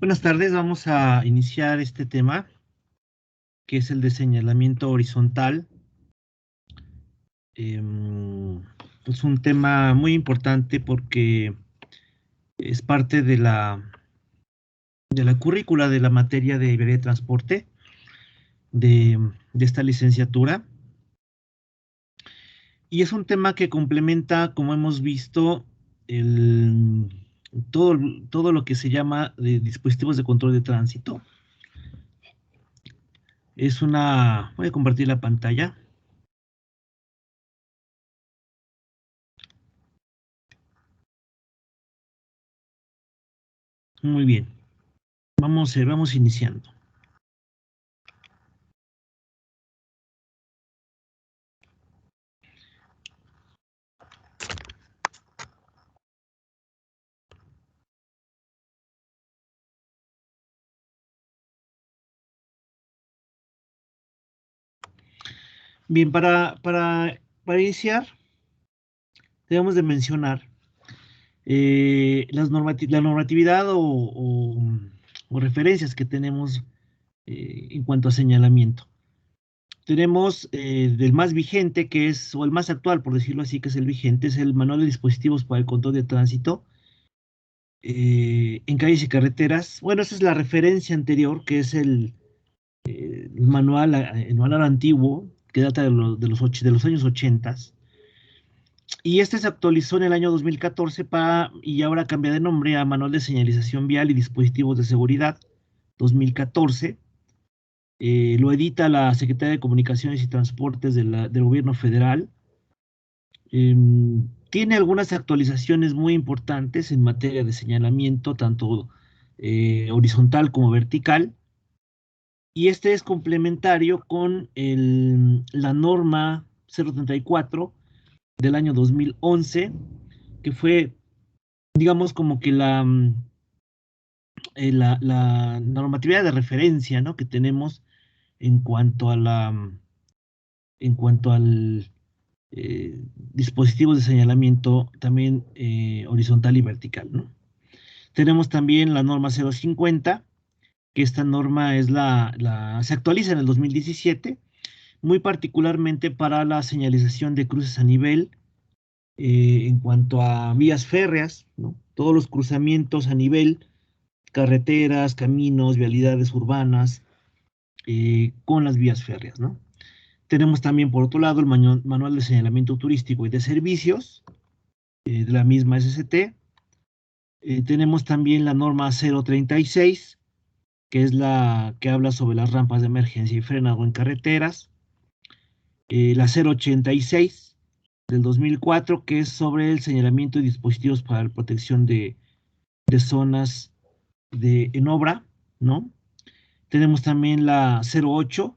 Buenas tardes, vamos a iniciar este tema, que es el de señalamiento horizontal. Es un tema muy importante porque es parte de la currícula de la materia de vialidad de transporte de esta licenciatura. Y es un tema que complementa, como hemos visto, todo lo que se llama de dispositivos de control de tránsito. Voy a compartir la pantalla. Muy bien. Vamos iniciando. Bien, para iniciar, debemos de mencionar la normatividad o referencias que tenemos en cuanto a señalamiento. Tenemos del más vigente, o el más actual, por decirlo así, que es el vigente, es el Manual de Dispositivos para el Control de Tránsito en calles y carreteras. Bueno, esa es la referencia anterior, que es el manual antiguo, que data de los años 80. Y este se actualizó en el año 2014 y ahora cambia de nombre a Manual de Señalización Vial y Dispositivos de Seguridad 2014. Lo edita la Secretaría de Comunicaciones y Transportes del Gobierno Federal. Tiene algunas actualizaciones muy importantes en materia de señalamiento, tanto horizontal como vertical. Y este es complementario con la norma 034 del año 2011, que fue, digamos, como que la normatividad de referencia, ¿no?, que tenemos en cuanto a al dispositivos de señalamiento también horizontal y vertical, ¿no? Tenemos también la norma 050, que esta norma se actualiza en el 2017, muy particularmente para la señalización de cruces a nivel en cuanto a vías férreas, ¿no? Todos los cruzamientos a nivel, carreteras, caminos, vialidades urbanas, con las vías férreas, ¿no? Tenemos también, por otro lado, el manual de señalamiento turístico y de servicios de la misma SCT. Tenemos también la norma 036, que es la que habla sobre las rampas de emergencia y frenado en carreteras. La 086 del 2004, que es sobre el señalamiento de dispositivos para la protección de zonas en obra, ¿no? Tenemos también la 08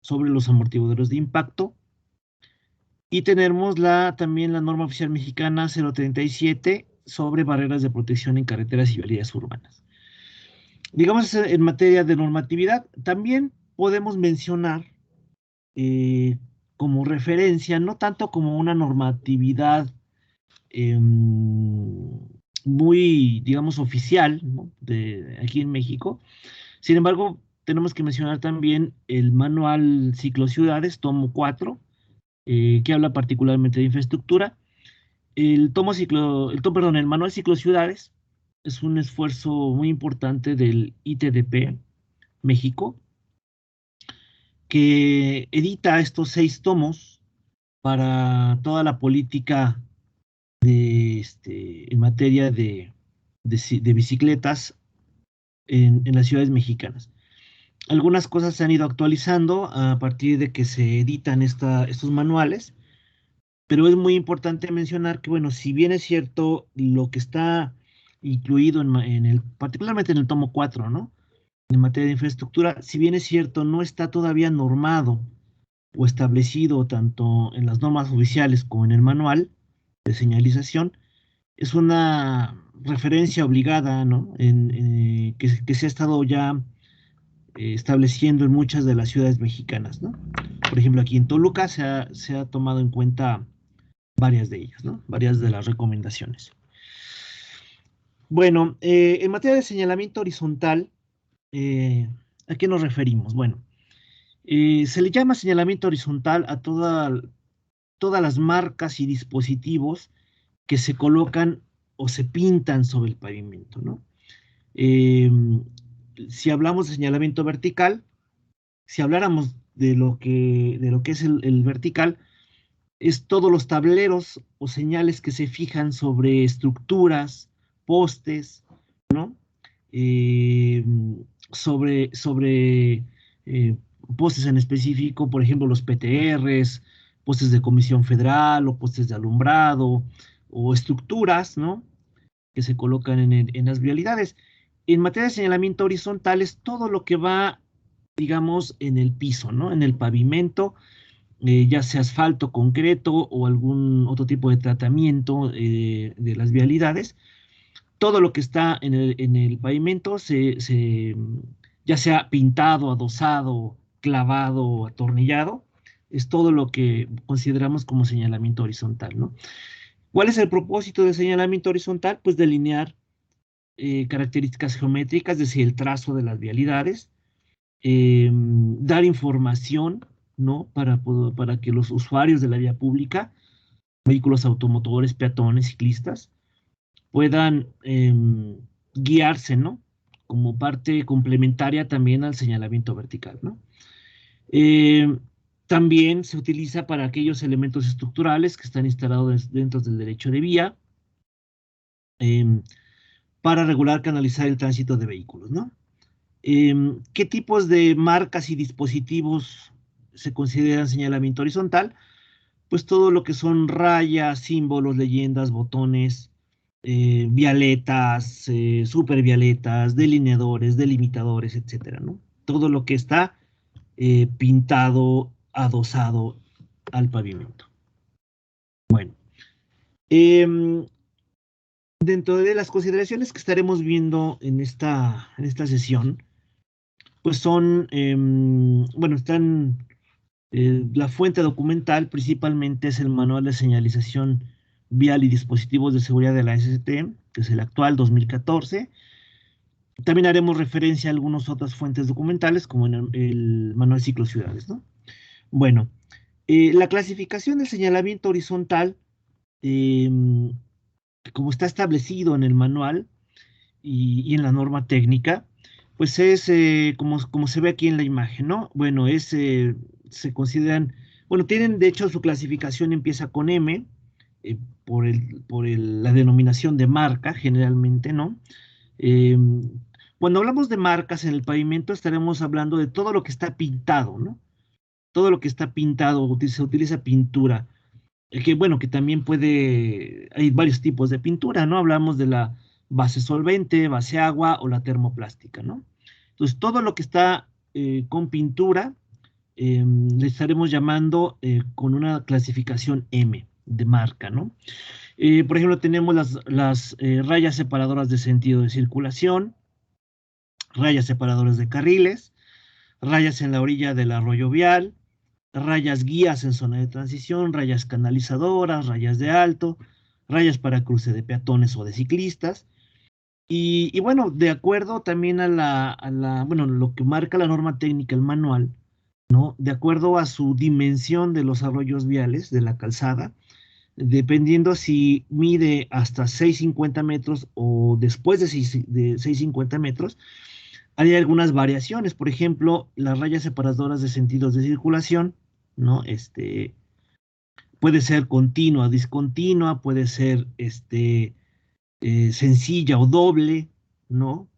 sobre los amortiguadores de impacto. Y tenemos también la norma oficial mexicana 037 sobre barreras de protección en carreteras y vialidades urbanas. Digamos, en materia de normatividad, también podemos mencionar como referencia, no tanto como una normatividad muy, digamos, oficial, ¿no?, de aquí en México. Sin embargo, tenemos que mencionar también el manual Ciclociudades, tomo 4, que habla particularmente de infraestructura. El manual Ciclociudades es un esfuerzo muy importante del ITDP México, que edita estos 6 tomos para toda la política en materia de bicicletas en las ciudades mexicanas. Algunas cosas se han ido actualizando a partir de que se editan estos manuales, pero es muy importante mencionar que, bueno, si bien es cierto lo que está incluido particularmente en el tomo 4, ¿no?, en materia de infraestructura, si bien es cierto, no está todavía normado o establecido tanto en las normas oficiales como en el manual de señalización, es una referencia obligada, ¿no?, que se ha estado ya estableciendo en muchas de las ciudades mexicanas, ¿no? Por ejemplo, aquí en Toluca se ha tomado en cuenta varias de ellas, ¿no?, varias de las recomendaciones. Bueno, en materia de señalamiento horizontal, ¿a qué nos referimos? Bueno, se le llama señalamiento horizontal a todas las marcas y dispositivos que se colocan o se pintan sobre el pavimento, ¿no? Eh, si hablamos de señalamiento vertical, si habláramos de lo que es el vertical, es todos los tableros o señales que se fijan sobre estructuras, postes, ¿no? Eh, sobre postes en específico, por ejemplo, los PTRs, postes de Comisión Federal o postes de alumbrado o estructuras, ¿no? Que se colocan en las vialidades. En materia de señalamiento horizontal es todo lo que va, digamos, en el piso, ¿no? En el pavimento, ya sea asfalto, concreto o algún otro tipo de tratamiento de las vialidades. Todo lo que está en el pavimento ya sea pintado, adosado, clavado o atornillado, es todo lo que consideramos como señalamiento horizontal, ¿no? ¿Cuál es el propósito del señalamiento horizontal? Pues delinear características geométricas, es decir, el trazo de las vialidades, dar información, ¿no? Para que los usuarios de la vía pública, vehículos automotores, peatones, ciclistas, puedan guiarse, ¿no? Como parte complementaria también al señalamiento vertical, ¿no? Eh, También se utiliza para aquellos elementos estructurales que están instalados dentro del derecho de vía, eh, para regular, canalizar el tránsito de vehículos, ¿no? ¿Qué tipos de marcas y dispositivos se consideran señalamiento horizontal? Pues todo lo que son rayas, símbolos, leyendas, botones, vialetas, supervioletas, delineadores, delimitadores, etcétera, ¿no? Todo lo que está pintado, adosado al pavimento. Bueno, em, dentro de las consideraciones que estaremos viendo en esta sesión, pues son, bueno, la fuente documental principalmente es el Manual de Señalización Vial y Dispositivos de Seguridad de la SCT, que es el actual 2014. También haremos referencia a algunas otras fuentes documentales, como en el Manual Ciclociudades, ¿no? Bueno, la clasificación del señalamiento horizontal, eh, como está establecido en el manual y en la norma técnica, pues es como se ve aquí en la imagen, ¿no? Bueno, se consideran, bueno, tienen, de hecho, su clasificación empieza con M, la denominación de marca, generalmente, ¿no? Eh, Cuando hablamos de marcas en el pavimento, estaremos hablando de todo lo que está pintado, ¿no? Todo lo que está pintado, se utiliza pintura, que bueno, que también hay varios tipos de pintura, ¿no? Hablamos de la base solvente, base agua o la termoplástica, ¿no? Entonces, todo lo que está con pintura, le estaremos llamando con una clasificación M de marca, ¿no? Por ejemplo, tenemos las rayas separadoras de sentido de circulación, rayas separadoras de carriles, rayas en la orilla del arroyo vial, rayas guías en zona de transición, rayas canalizadoras, rayas de alto, rayas para cruce de peatones o de ciclistas. Y bueno, de acuerdo también bueno, lo que marca la norma técnica, el manual, ¿no? De acuerdo a su dimensión de los arroyos viales, de la calzada, dependiendo si mide hasta 650 metros o después de 650 metros, hay algunas variaciones. Por ejemplo, las rayas separadoras de sentidos de circulación, ¿no? Puede ser continua, discontinua, puede ser sencilla o doble, ¿no?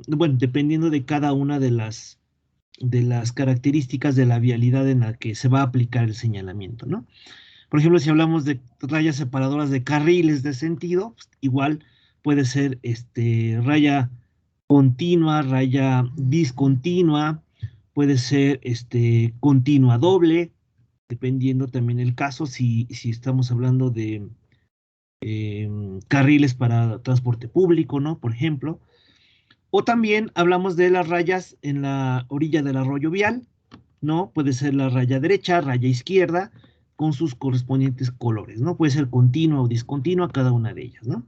Bueno, dependiendo de cada una de las características de la vialidad en la que se va a aplicar el señalamiento, ¿no? Por ejemplo, si hablamos de rayas separadoras de carriles de sentido, pues, igual puede ser raya continua, raya discontinua, puede ser continua doble, dependiendo también el caso, si estamos hablando de carriles para transporte público, ¿no? Por ejemplo. O también hablamos de las rayas en la orilla del arroyo vial, ¿no? Puede ser la raya derecha, raya izquierda, con sus correspondientes colores, ¿no? Puede ser continua o discontinua cada una de ellas, ¿no?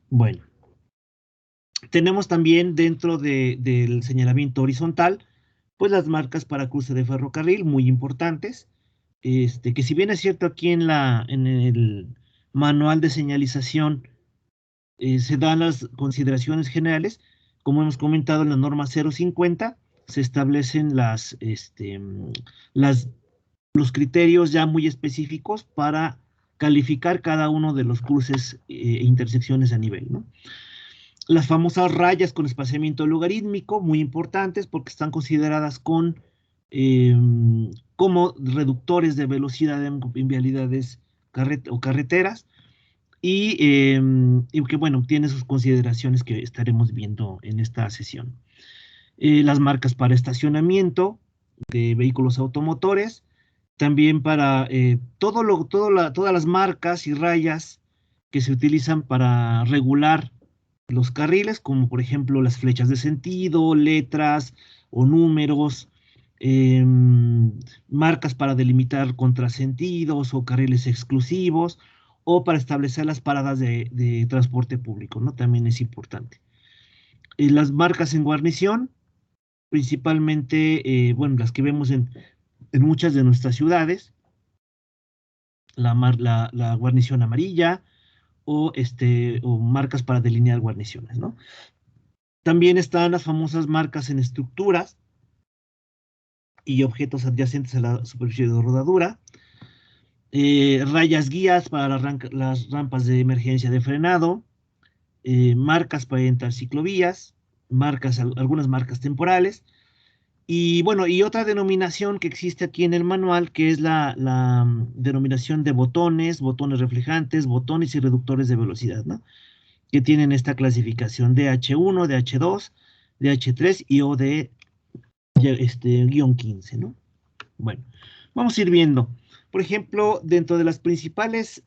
Bueno, tenemos también dentro del señalamiento horizontal, pues las marcas para cruce de ferrocarril, muy importantes, que si bien es cierto aquí en el manual de señalización se dan las consideraciones generales, como hemos comentado en la norma 050, se establecen las, los criterios ya muy específicos para calificar cada uno de los cruces e intersecciones a nivel, ¿no? Las famosas rayas con espaciamiento logarítmico, muy importantes porque están consideradas eh, como reductores de velocidad en vialidades o carreteras y que, bueno, tiene sus consideraciones que estaremos viendo en esta sesión. Las marcas para estacionamiento de vehículos automotores, también para todas las marcas y rayas que se utilizan para regular los carriles, como por ejemplo las flechas de sentido, letras o números, marcas para delimitar contrasentidos o carriles exclusivos, o para establecer las paradas de transporte público, ¿no? También es importante. Las marcas en guarnición, principalmente, bueno, las que vemos en muchas de nuestras ciudades, la guarnición amarilla o marcas para delinear guarniciones, ¿no? También están las famosas marcas en estructuras y objetos adyacentes a la superficie de rodadura, rayas guías para las rampas de emergencia de frenado, marcas para entrar ciclovías, algunas marcas temporales, y bueno, y otra denominación que existe aquí en el manual, que es la denominación de botones reflejantes, botones y reductores de velocidad, ¿no? Que tienen esta clasificación de H1, de H2, de H3 y o de guión 15, ¿no? Bueno, vamos a ir viendo. Por ejemplo, dentro de las principales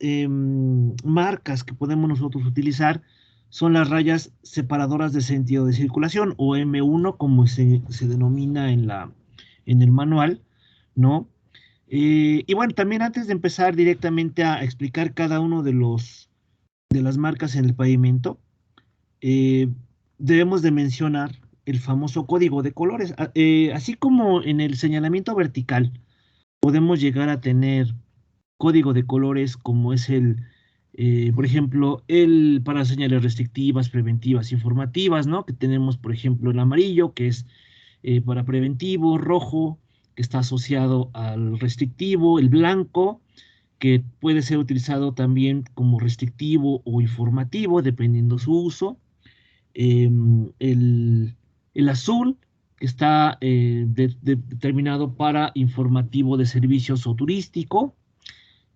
marcas que podemos nosotros utilizar son las rayas separadoras de sentido de circulación, o M1, como se denomina en el manual, ¿no? Y bueno, también antes de empezar directamente a explicar cada uno de las marcas en el pavimento, eh, debemos de mencionar el famoso código de colores. Así como en el señalamiento vertical podemos llegar a tener código de colores como es por ejemplo, el para señales restrictivas, preventivas, informativas, ¿no? Que tenemos, por ejemplo, el amarillo, que es para preventivo, rojo, que está asociado al restrictivo, el blanco, que puede ser utilizado también como restrictivo o informativo, dependiendo su uso, el, el azul, que está determinado para informativo de servicios o turístico,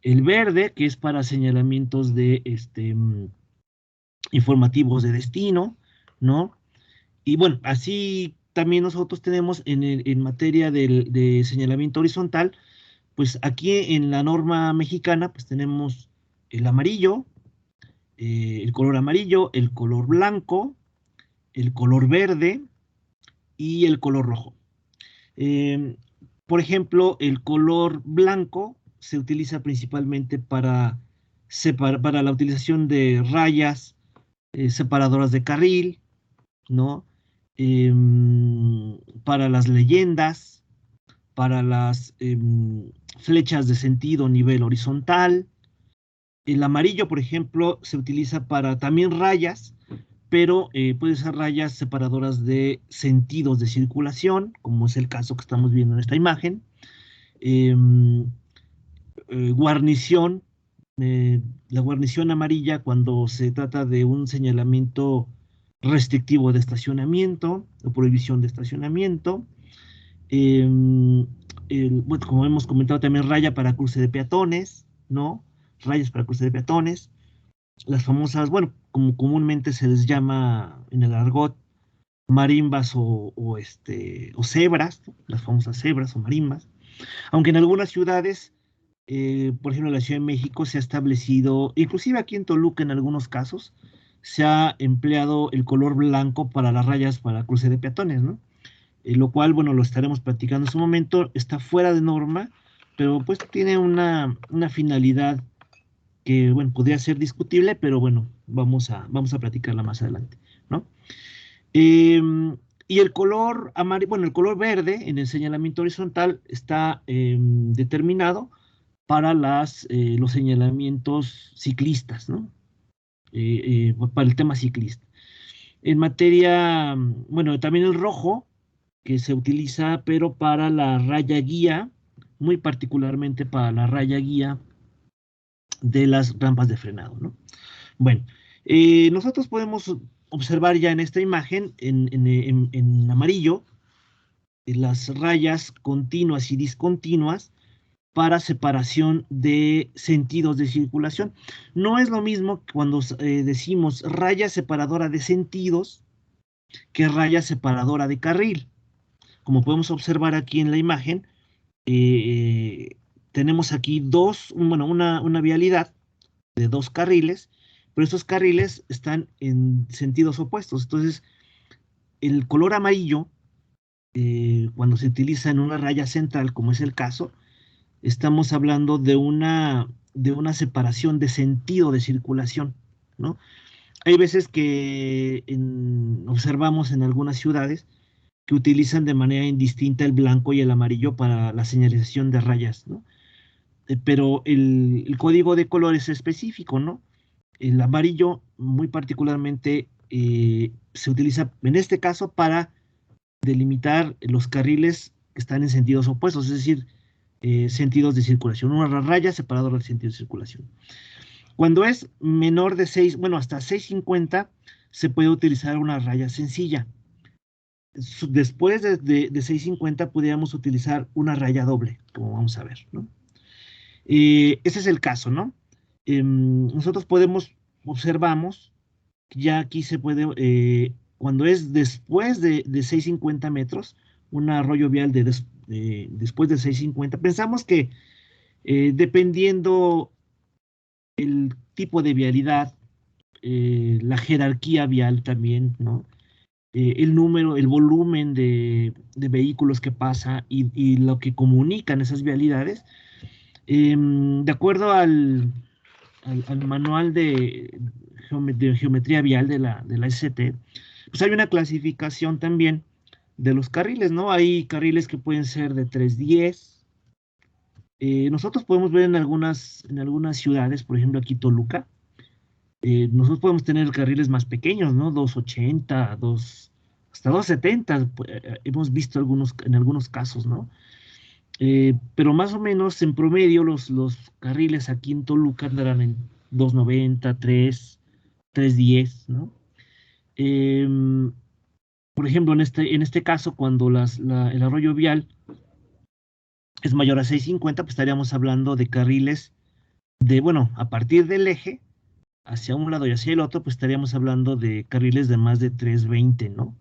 el verde, que es para señalamientos de informativos de destino, ¿no? Y bueno, así también nosotros tenemos en materia de señalamiento horizontal, pues aquí en la norma mexicana, pues tenemos el amarillo, el color amarillo, el color blanco, el color verde y el color rojo. Eh, por ejemplo, el color blanco se utiliza principalmente para la utilización de rayas separadoras de carril, ¿no? Para las leyendas, para las flechas de sentido nivel horizontal. El amarillo, por ejemplo, se utiliza para también rayas, pero puede ser rayas separadoras de sentidos de circulación, como es el caso que estamos viendo en esta imagen. Em, Guarnición, la guarnición amarilla cuando se trata de un señalamiento restrictivo de estacionamiento o prohibición de estacionamiento. Em, bueno, como hemos comentado también raya para cruce de peatones, ¿no? Rayas para cruce de peatones. Las famosas, bueno, como comúnmente se les llama en el argot, marimbas o cebras, ¿no? Las famosas cebras o marimbas. Aunque en algunas ciudades, por ejemplo, en la Ciudad de México se ha establecido, inclusive aquí en Toluca en algunos casos, se ha empleado el color blanco para las rayas para cruce de peatones, ¿no? Lo cual, bueno, lo estaremos platicando en su momento, está fuera de norma, pero pues tiene una finalidad que bueno, podría ser discutible, pero bueno, vamos a platicarla más adelante, ¿no? Y el color amarillo, bueno, el color verde en el señalamiento horizontal está determinado para los señalamientos ciclistas, ¿no? Para el tema ciclista. En materia, bueno, también el rojo, que se utiliza, pero para la raya guía, muy particularmente para la raya guía de las rampas de frenado, ¿no? Bueno, nosotros podemos observar ya en esta imagen, en amarillo, las rayas continuas y discontinuas para separación de sentidos de circulación. No es lo mismo cuando decimos raya separadora de sentidos que raya separadora de carril. Como podemos observar aquí en la imagen, eh, tenemos aquí una vialidad de dos carriles, pero estos carriles están en sentidos opuestos. Entonces, el color amarillo, cuando se utiliza en una raya central, como es el caso, estamos hablando de una separación de sentido de circulación, ¿no? Hay veces que observamos en algunas ciudades que utilizan de manera indistinta el blanco y el amarillo para la señalización de rayas, ¿no? Pero el código de color es específico, ¿no? El amarillo, muy particularmente, se utiliza en este caso para delimitar los carriles que están en sentidos opuestos, es decir, sentidos de circulación, una raya separadora del sentido de circulación. Cuando es menor de 6, bueno, hasta 650, se puede utilizar una raya sencilla. Después de 650 podríamos utilizar una raya doble, como vamos a ver, ¿no? Ese es el caso, ¿no? Nosotros observamos, ya aquí se puede, cuando es después de 650 metros, un arroyo vial después de 650, pensamos que dependiendo el tipo de vialidad, la jerarquía vial también, ¿no? El número, el volumen de vehículos que pasa y lo que comunican esas vialidades, de acuerdo al manual de geometría vial de la SCT, pues hay una clasificación también de los carriles, ¿no? Hay carriles que pueden ser de 310. Nosotros podemos ver en algunas ciudades, por ejemplo aquí Toluca, nosotros podemos tener carriles más pequeños, ¿no? 280, hasta 270, hemos visto en algunos casos, ¿no? Pero más o menos en promedio los carriles aquí en Toluca andarán en 290, 310, ¿no? Em, por ejemplo, en este caso, cuando el arroyo vial es mayor a 650, pues estaríamos hablando de carriles bueno, a partir del eje, hacia un lado y hacia el otro, pues estaríamos hablando de carriles de más de 320, ¿no?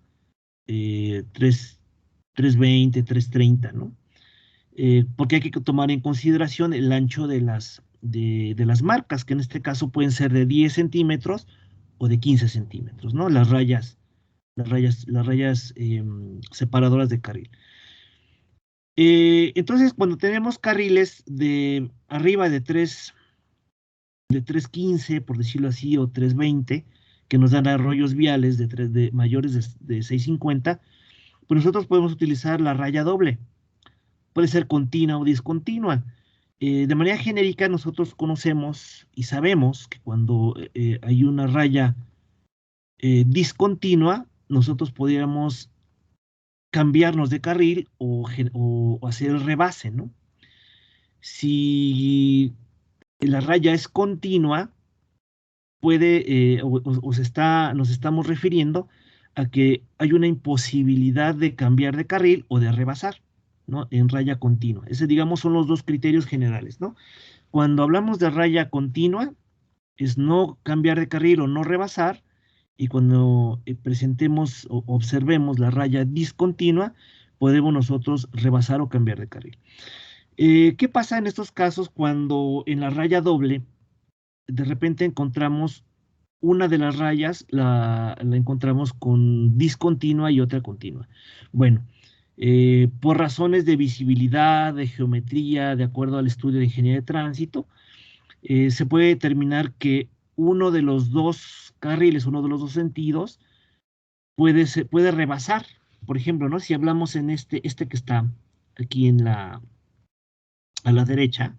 320, 330, ¿no? Porque hay que tomar en consideración el ancho de las marcas, que en este caso pueden ser de 10 centímetros o de 15 centímetros, ¿no? Las rayas separadoras de carril. Entonces, cuando tenemos carriles de arriba de 315, por decirlo así, o 320, que nos dan arroyos viales de mayores de 650, pues nosotros podemos utilizar la raya doble. Puede ser continua o discontinua. De manera genérica, nosotros conocemos y sabemos que cuando hay una raya discontinua, nosotros podríamos cambiarnos de carril o hacer el rebase, ¿no? Si la raya es continua, nos estamos refiriendo a que hay una imposibilidad de cambiar de carril o de rebasar, ¿no? En raya continua. Ese, digamos, son los dos criterios generales, ¿no? Cuando hablamos de raya continua, es no cambiar de carril o no rebasar, y cuando presentemos o observemos la raya discontinua, podemos nosotros rebasar o cambiar de carril. ¿Qué pasa en estos casos cuando en la raya doble de repente encontramos una de las rayas, la encontramos con discontinua y otra continua? Bueno, por razones de visibilidad, de geometría, de acuerdo al estudio de ingeniería de tránsito, se puede determinar que uno de los dos carriles, uno de los dos sentidos, puede rebasar. Por ejemplo, ¿no? Si hablamos en este que está aquí a la derecha,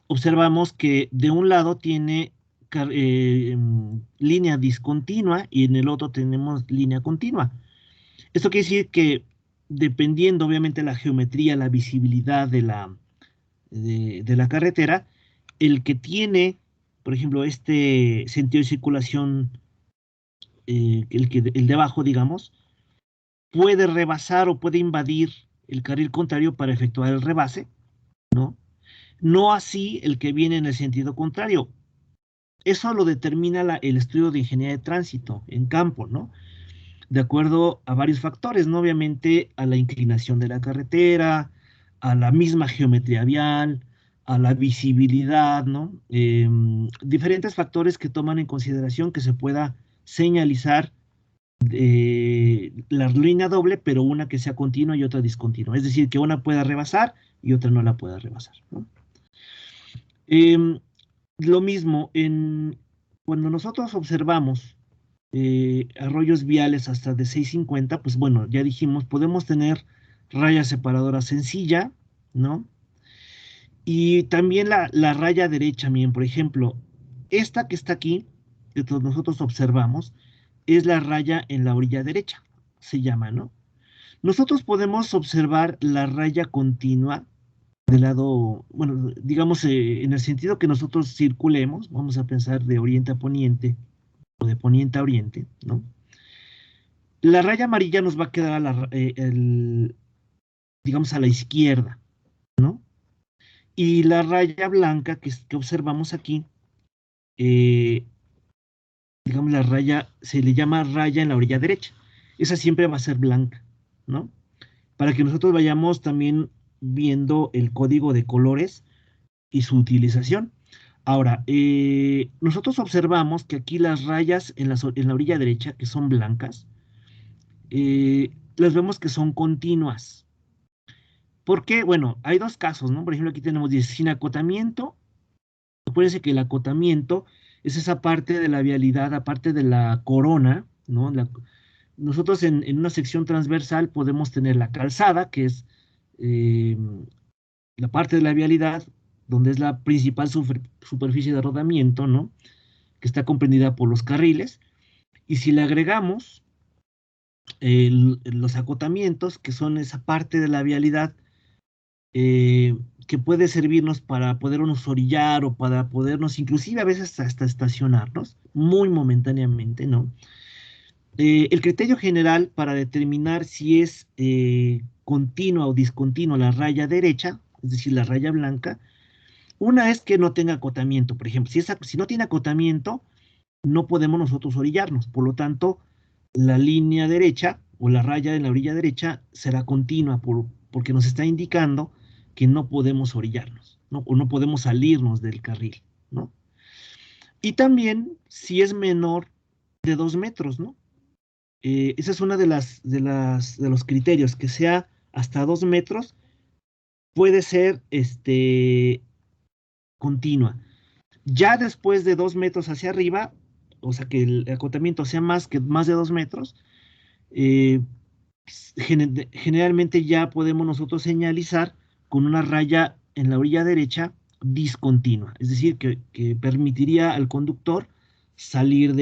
observamos que de un lado tiene línea discontinua y en el otro tenemos línea continua. Esto quiere decir que dependiendo obviamente la geometría, la visibilidad de la carretera, el que tiene, por ejemplo, este sentido de circulación, el de abajo, digamos, puede rebasar o puede invadir el carril contrario para efectuar el rebase, ¿no? No así el que viene en el sentido contrario. Eso lo determina el estudio de ingeniería de tránsito en campo, ¿no? De acuerdo a varios factores, ¿no? Obviamente a la inclinación de la carretera, a la misma geometría vial, a la visibilidad, ¿no? Diferentes factores que toman en consideración que se pueda señalizar la línea doble, pero una que sea continua y otra discontinua. Es decir, que una pueda rebasar y otra no la pueda rebasar, ¿no? Eh, lo mismo, cuando nosotros observamos arroyos viales hasta de 650, pues bueno, ya dijimos, podemos tener raya separadora sencilla, ¿no? Y también la raya derecha, miren, por ejemplo, esta que está aquí, que nosotros observamos, es la raya en la orilla derecha, se llama, ¿no? Nosotros podemos observar la raya continua del lado, bueno, digamos, en el sentido que nosotros circulemos, vamos a pensar de oriente a poniente o de poniente a oriente, ¿no? La raya amarilla nos va a quedar digamos, a la izquierda, ¿no? Y la raya blanca que observamos aquí, eh, digamos, la raya, se le llama raya en la orilla derecha. Esa siempre va a ser blanca, ¿no? Para que nosotros vayamos también viendo el código de colores y su utilización. Ahora, nosotros observamos que aquí las rayas en la orilla derecha, que son blancas, las vemos que son continuas. ¿Por qué? Bueno, hay dos casos, ¿no? Por ejemplo, aquí tenemos sin acotamiento. Acuérdense que el acotamiento es esa parte de la vialidad, aparte de la corona, ¿no? Nosotros en una sección transversal podemos tener la calzada, que es eh, la parte de la vialidad, donde es la principal superficie de rodamiento, ¿no? Que está comprendida por los carriles. Y si le agregamos los acotamientos, que son esa parte de la vialidad eh, que puede servirnos para podernos orillar o para podernos, inclusive a veces hasta estacionarnos, muy momentáneamente, ¿no? El criterio general para determinar si es continua o discontinua la raya derecha, es decir, la raya blanca, una es que no tenga acotamiento. Por ejemplo, si no tiene acotamiento, no podemos nosotros orillarnos. Por lo tanto, la línea derecha o la raya en la orilla derecha será continua porque nos está indicando que no podemos orillarnos, ¿no? O no podemos salirnos del carril, ¿no? Y también si es menor de 2 metros, ¿no? Esa es una de los criterios, que sea hasta 2 metros, puede ser continua. Ya después de 2 metros hacia arriba, o sea que el acotamiento sea más de 2 metros, eh, generalmente ya podemos nosotros señalizar con una raya en la orilla derecha discontinua, es decir, que permitiría al conductor salir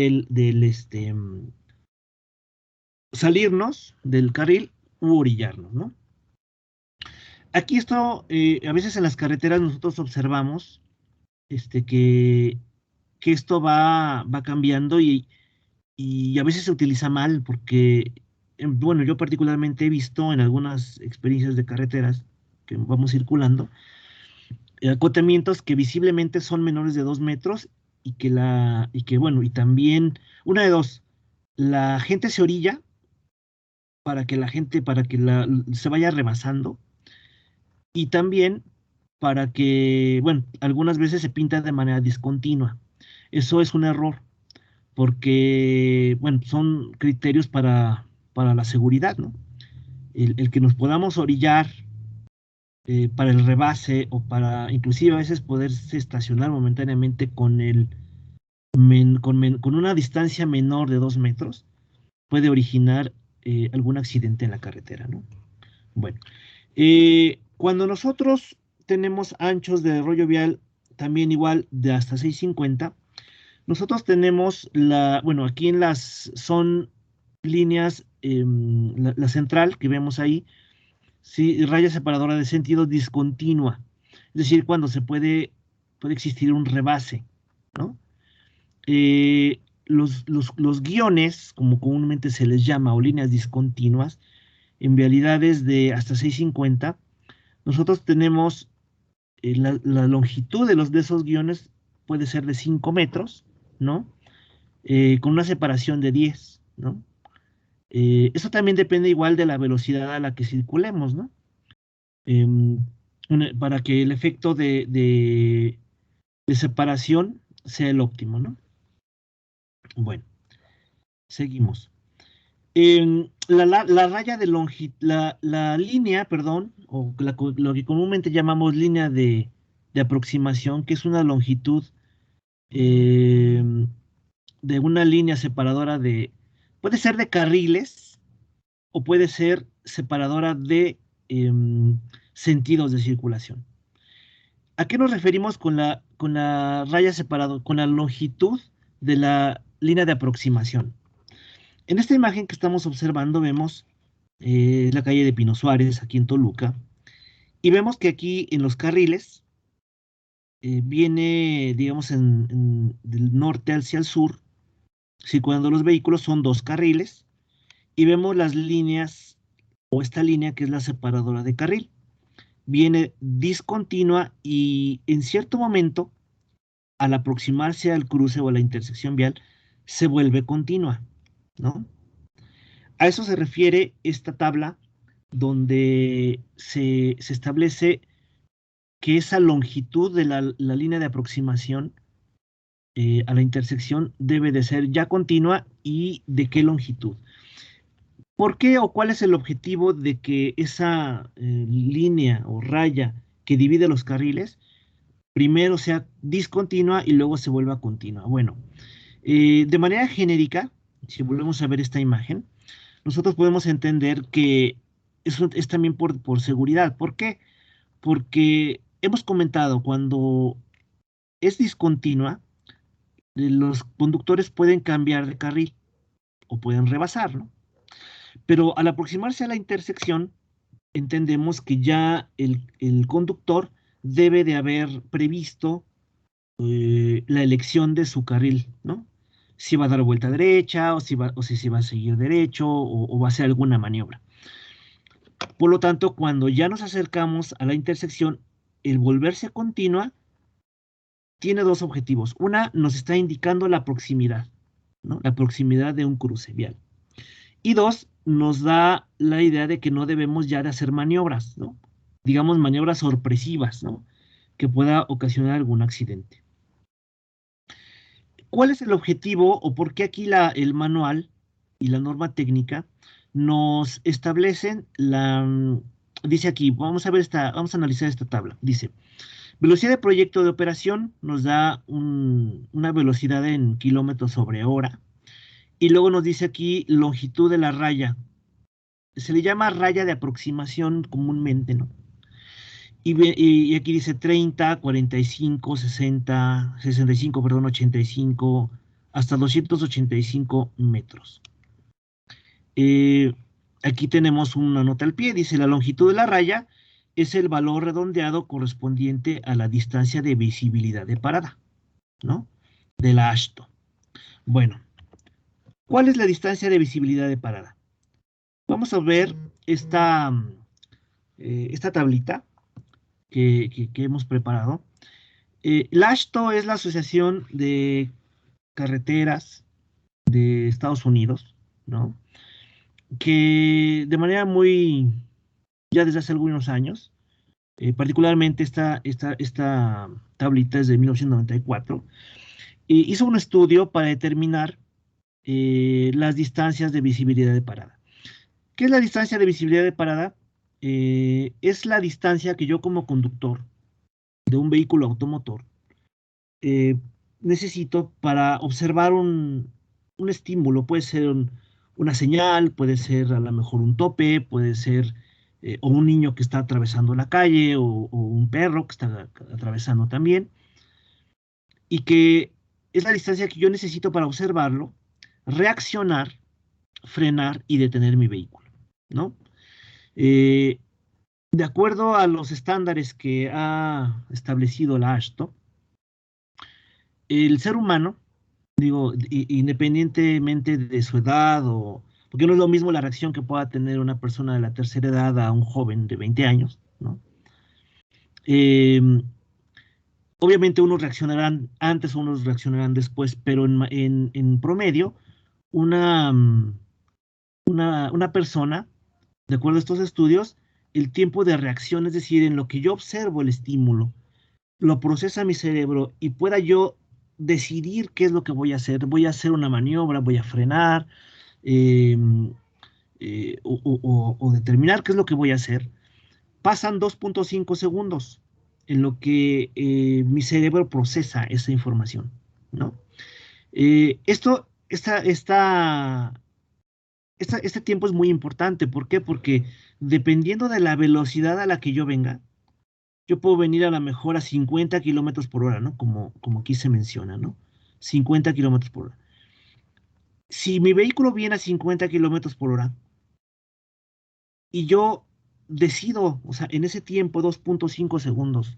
salirnos del carril u orillarnos, ¿no? Aquí esto, a veces en las carreteras nosotros observamos que, esto va cambiando y a veces se utiliza mal porque, bueno, yo particularmente he visto en algunas experiencias de carreteras que vamos circulando, acotamientos que visiblemente son menores de 2 metros bueno, y también, una de dos, la gente se orilla para que se vaya rebasando y también para que, bueno, algunas veces se pinta de manera discontinua. Eso es un error porque, bueno, son criterios para la seguridad, ¿no? El que nos podamos orillar para el rebase o para inclusive a veces poderse estacionar momentáneamente con con una distancia menor de 2 metros, puede originar algún accidente en la carretera, ¿no? Bueno, cuando nosotros tenemos anchos de rollo vial también igual de hasta 650, nosotros tenemos bueno, aquí en son líneas, la central que vemos ahí, sí, raya separadora de sentido discontinua, es decir, cuando puede existir un rebase, ¿no? Los guiones, como comúnmente se les llama, o líneas discontinuas, en vialidades de hasta 650, nosotros tenemos la longitud de esos guiones puede ser de 5 metros, ¿no? Con una separación de 10, ¿no? Eso también depende igual de la velocidad a la que circulemos, ¿no? Em, para que el efecto de separación sea el óptimo, ¿no? Bueno, seguimos. La raya de longitud, la línea, perdón, o lo que comúnmente llamamos línea de aproximación, que es una longitud em, de una línea separadora puede ser de carriles o puede ser separadora de sentidos de circulación. ¿A qué nos referimos con la raya separada, con la longitud de la línea de aproximación? En esta imagen que estamos observando vemos la calle de Pino Suárez, aquí en Toluca, y vemos que aquí en los carriles viene, digamos, del norte hacia el sur, circulando los vehículos, son 2 carriles, y vemos las líneas, o esta línea que es la separadora de carril. Viene discontinua y en cierto momento, al aproximarse al cruce o a la intersección vial, se vuelve continua, ¿no? A eso se refiere esta tabla donde se establece que esa longitud de la línea de aproximación a la intersección debe de ser ya continua y de qué longitud. ¿Por qué o cuál es el objetivo de que esa línea o raya que divide los carriles primero sea discontinua y luego se vuelva continua? Bueno, de manera genérica, si volvemos a ver esta imagen, nosotros podemos entender que eso es también por seguridad. ¿Por qué? Porque hemos comentado, cuando es discontinua, los conductores pueden cambiar de carril o pueden rebasar, ¿no? Pero al aproximarse a la intersección, entendemos que ya el conductor debe de haber previsto la elección de su carril, ¿no? Si va a dar vuelta derecha, o si va a seguir derecho, o va a hacer alguna maniobra. Por lo tanto, cuando ya nos acercamos a la intersección, el volverse continua tiene dos objetivos. Una, nos está indicando la proximidad, ¿no? La proximidad de un cruce vial. Y dos, nos da la idea de que no debemos ya de hacer maniobras, ¿no? Digamos, maniobras sorpresivas, ¿no? Que pueda ocasionar algún accidente. ¿Cuál es el objetivo o por qué aquí el manual y la norma técnica nos establecen dice aquí, vamos a analizar esta tabla. Dice, velocidad de proyecto de operación nos da una velocidad en kilómetros sobre hora. Y luego nos dice aquí longitud de la raya. Se le llama raya de aproximación comúnmente, ¿no? Y aquí dice 30, 45, 60, 65, perdón, 85, hasta 285 metros. Aquí tenemos una nota al pie, dice la longitud de la raya es el valor redondeado correspondiente a la distancia de visibilidad de parada, ¿no? De la AASHTO. Bueno, ¿cuál es la distancia de visibilidad de parada? Vamos a ver esta tablita que hemos preparado. La AASHTO es la Asociación de Carreteras de Estados Unidos, ¿no? Que de manera ya desde hace algunos años, particularmente esta tablita es de 1994, hizo un estudio para determinar las distancias de visibilidad de parada. ¿Qué es la distancia de visibilidad de parada? es la distancia que yo como conductor de un vehículo automotor eh, necesito para observar un estímulo. Puede ser una señal, puede ser a lo mejor un tope, puede ser o un niño que está atravesando la calle o un perro que está atravesando también, y que es la distancia que yo necesito para observarlo, reaccionar, frenar y detener mi vehículo, ¿no? Eh, de acuerdo a los estándares que ha establecido la AASHTO, el ser humano, digo, independientemente de su edad o... Porque no es lo mismo la reacción que pueda tener una persona de la tercera edad a un joven de 20 años, ¿no? Eh, obviamente unos reaccionarán antes o unos reaccionarán después, pero en promedio, una, una persona, de acuerdo a estos estudios, el tiempo de reacción, es decir, en lo que yo observo el estímulo, lo procesa mi cerebro y pueda yo decidir qué es lo que voy a hacer una maniobra, voy a frenar, eh, o determinar qué es lo que voy a hacer, pasan 2.5 segundos en lo que mi cerebro procesa esa información, ¿no? Este tiempo es muy importante. ¿Por qué? Porque dependiendo de la velocidad a la que yo venga, yo puedo venir a lo mejor a 50 kilómetros por hora, ¿no? Como aquí se menciona, ¿no? 50 kilómetros por hora. Si mi vehículo viene a 50 kilómetros por hora y yo decido, o sea, en ese tiempo, 2.5 segundos,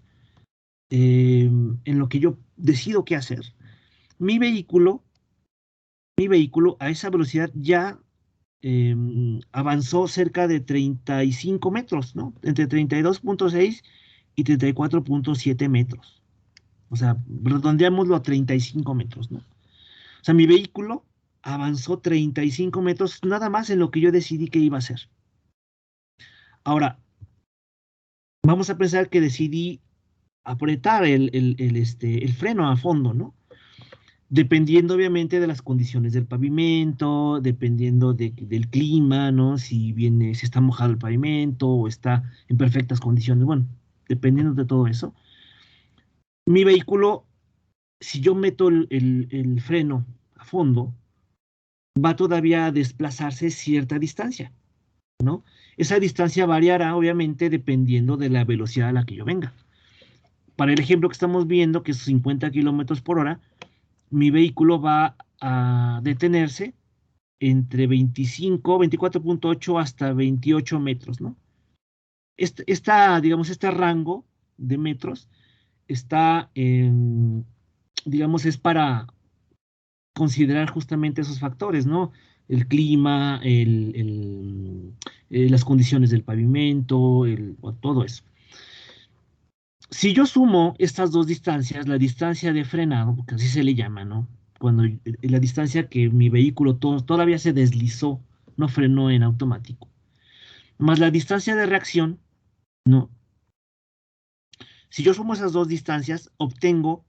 en lo que yo decido qué hacer, mi vehículo, mi vehículo a esa velocidad ya avanzó cerca de 35 metros, ¿no? Entre 32.6 y 34.7 metros. O sea, redondeámoslo a 35 metros, ¿no? O sea, mi vehículo avanzó 35 metros nada más en lo que yo decidí que iba a hacer. Ahora, vamos a pensar que decidí apretar el freno a fondo, ¿no? Dependiendo obviamente de las condiciones del pavimento, dependiendo del clima, ¿no? Si está mojado el pavimento o está en perfectas condiciones, bueno, dependiendo de todo eso. Mi vehículo, si yo meto el freno a fondo, va todavía a desplazarse cierta distancia, ¿no? Esa distancia variará obviamente dependiendo de la velocidad a la que yo venga. Para el ejemplo que estamos viendo, que es 50 kilómetros por hora, mi vehículo va a detenerse entre 25, 24.8 hasta 28 metros, ¿no? Digamos, este rango de metros está digamos, es para considerar justamente esos factores, ¿no? El clima, las condiciones del pavimento, todo eso. Si yo sumo estas dos distancias, la distancia de frenado, porque así se le llama, ¿no? Cuando la distancia que mi vehículo todavía se deslizó, no frenó en automático, más la distancia de reacción, ¿no? Si yo sumo esas dos distancias, obtengo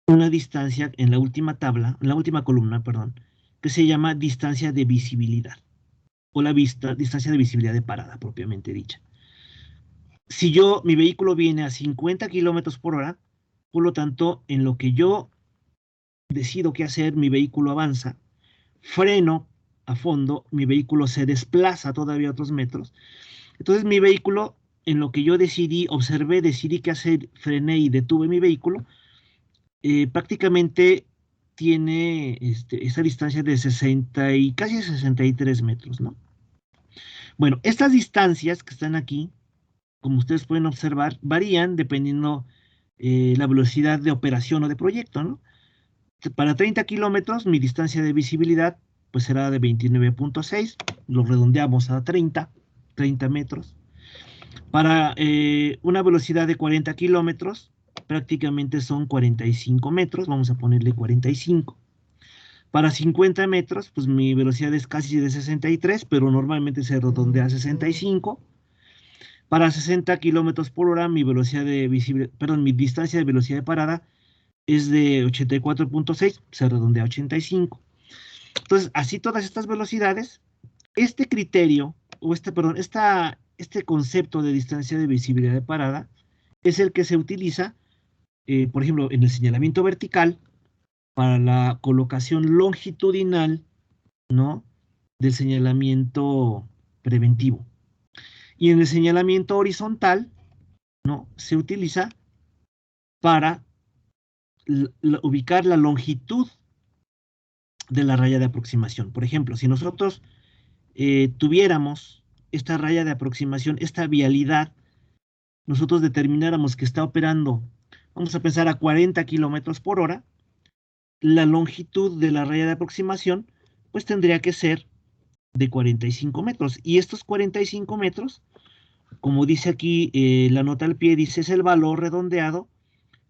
una distancia en la última tabla, en la última columna, perdón, que se llama distancia de visibilidad, o distancia de visibilidad de parada, propiamente dicha. Si mi vehículo viene a 50 kilómetros por hora, por lo tanto, en lo que yo decido qué hacer, mi vehículo avanza, freno a fondo, mi vehículo se desplaza todavía otros metros. Entonces mi vehículo, en lo que yo observé, decidí qué hacer, frené y detuve mi vehículo, prácticamente tiene esa distancia de 60 y casi 63 metros, ¿no? Bueno, estas distancias que están aquí, como ustedes pueden observar, varían dependiendo la velocidad de operación o de proyecto, ¿no? Para 30 kilómetros, mi distancia de visibilidad pues será de 29.6, lo redondeamos a 30 metros. Para una velocidad de 40 kilómetros, prácticamente son 45 metros, vamos a ponerle 45. Para 50 metros, pues mi velocidad es casi de 63, pero normalmente se redondea a 65. Para 60 kilómetros por hora, mi distancia de velocidad de parada es de 84.6, se redondea a 85. Entonces, así todas estas velocidades, este criterio, perdón, este concepto de distancia de visibilidad de parada es el que se utiliza, por ejemplo, en el señalamiento vertical para la colocación longitudinal, ¿no?, del señalamiento preventivo. Y en el señalamiento horizontal, ¿no?, se utiliza para ubicar la longitud de la raya de aproximación. Por ejemplo, si nosotros tuviéramos esta raya de aproximación, esta vialidad, nosotros determináramos que está operando, vamos a pensar, a 40 kilómetros por hora, la longitud de la raya de aproximación, pues tendría que ser de 45 metros. Y estos 45 metros, como dice aquí la nota al pie, dice, es el valor redondeado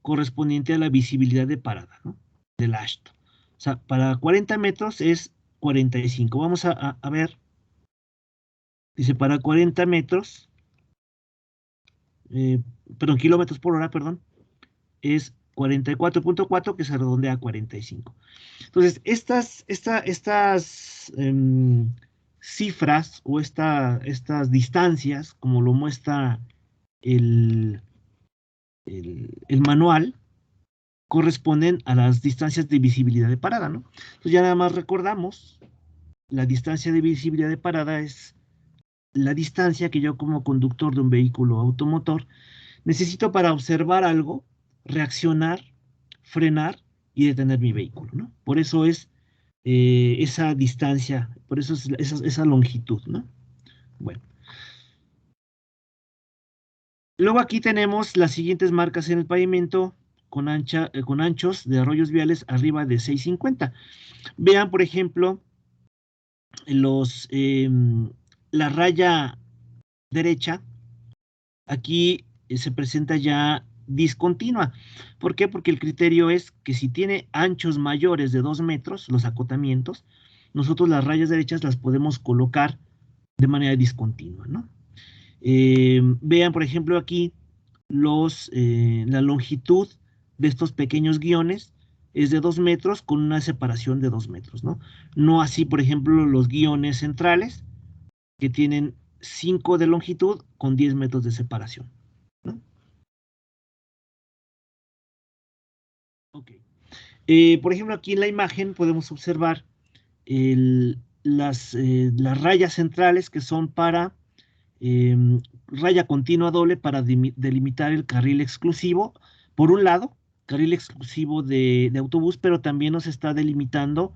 correspondiente a la visibilidad de parada, ¿no?, del AASHTO. O sea, para 40 metros es 45. Vamos a ver. Dice, para 40 metros, perdón, kilómetros por hora, perdón, es 44.4, que se redondea a 45. Entonces, estas cifras o estas distancias, como lo muestra el manual, corresponden a las distancias de visibilidad de parada, ¿no? Entonces ya nada más recordamos, la distancia de visibilidad de parada es la distancia que yo como conductor de un vehículo automotor necesito para observar algo, reaccionar, frenar y detener mi vehículo, ¿no? Por eso es esa distancia, por eso es esa longitud, ¿no? Bueno. Luego aquí tenemos las siguientes marcas en el pavimento con anchos de arroyos viales arriba de 6.50. Vean, por ejemplo, la raya derecha, aquí se presenta ya discontinua. ¿Por qué? Porque el criterio es que si tiene anchos mayores de 2 metros, los acotamientos, nosotros las rayas derechas las podemos colocar de manera discontinua, ¿no? Vean, por ejemplo, aquí la longitud de estos pequeños guiones es de 2 metros con una separación de 2 metros, ¿no? No así, por ejemplo, los guiones centrales, que tienen 5 de longitud con 10 metros de separación, ¿no? Ok. Por ejemplo, aquí en la imagen podemos observar las rayas centrales que son para raya continua doble para delimitar el carril exclusivo. Por un lado, carril exclusivo de autobús, pero también nos está delimitando